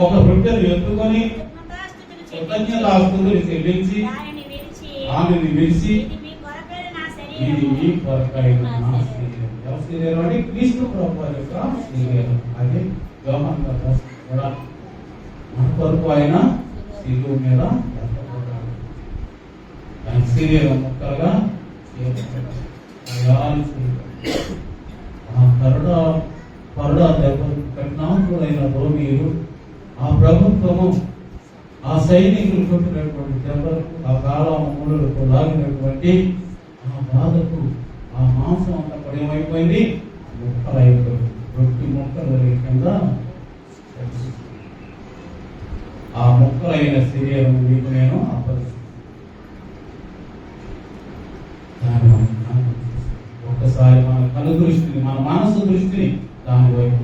ఒక రొట్టెను ఎత్తుకొని కృతజ్ఞతాస్తుతులు చెల్లించి ఆమెను విరిచి ఇది మీ కొరకైన నా శరీరం. ఎవరి శరీరం అంటే క్రీస్తు ప్రభువు యొక్క శరీరం. అదే యోహాను గారు కూడా మన కొరకు ఆయన శిలువ మీద ఆయన శరీరం ముక్కలుగా పరుడా దెబ్బలు కఠినాత్ముడైన రోమీయులు, ఆ ప్రభుత్వము, ఆ సైనికులు కొట్టినటువంటి దెబ్బలు, ఆ కాలములకు లాగినటువంటి ఆ బాధకు ఆ మాంసం అంతా పడేమైపోయింది, ముక్కలైపోయింది. రొట్టి ముక్కలు కింద ఆ ముక్కలైన శరీరం మీకు నేను అప్పగిస్తాను. ఒకసారి మన కను దృష్టిని, మన మనసు దృష్టిని దాని వైపు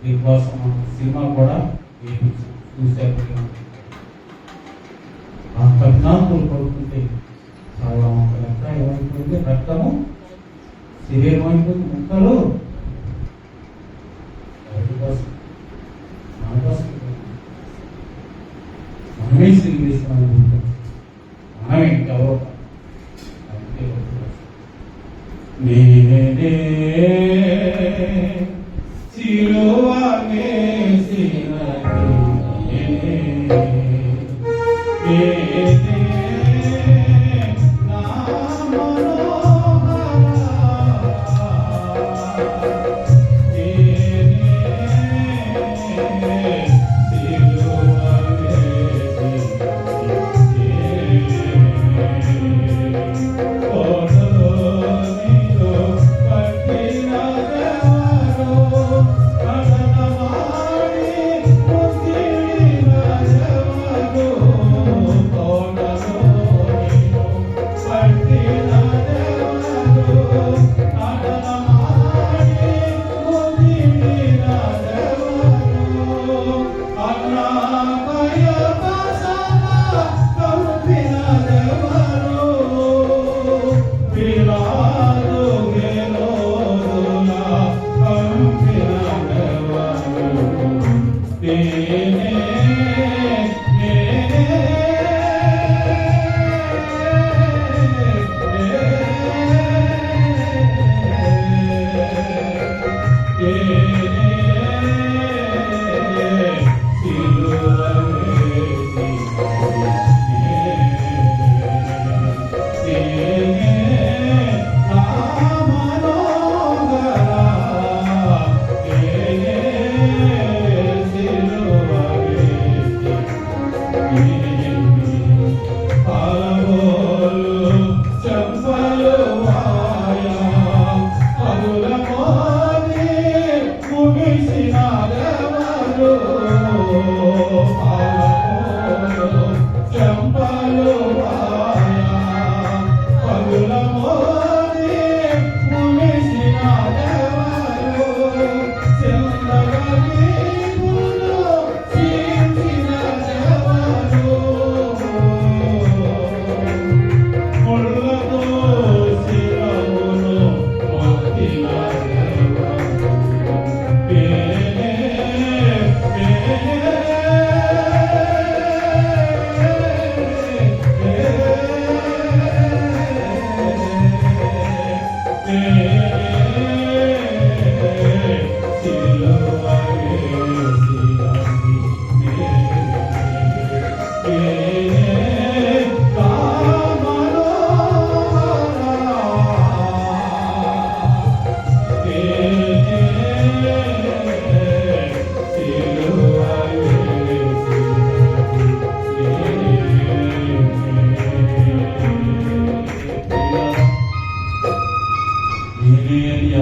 దీనికోసం మన సినిమా కూడా చూసారు. ఆ కఠినాత్ములు పడుతుంటే చాలా లెక్క ఏమైపోయింది, రక్తము శరీరం అయిపోయింది, ముక్కలు మనమే సిరిగిస్తున్నాం. మనమే ఎవరో నేనే సిలువనే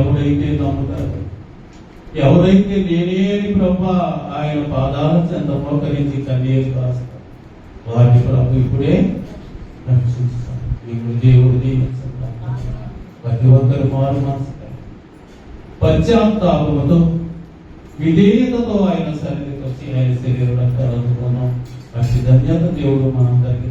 ఎవరైతే నమ్ముతారు, ఎవరైతే నేనే ప్రభా ఆయన పాదాల చెంత మోకరించి కన్నీరు కాస్తారు, వాటి ప్రభు ఇప్పుడే రక్షిస్తాడు. ఇప్పుడు దేవుడు దీవించుతాడు. ప్రతి ఒక్కరు మారు మనసు పశ్చాత్తాపముతో విధేయతతో ఆయన సన్నిధికి వచ్చి ఆయన శరీరం రక్తాలు అందుకున్నాం. అట్టి ధన్యత దేవుడు మనందరికీ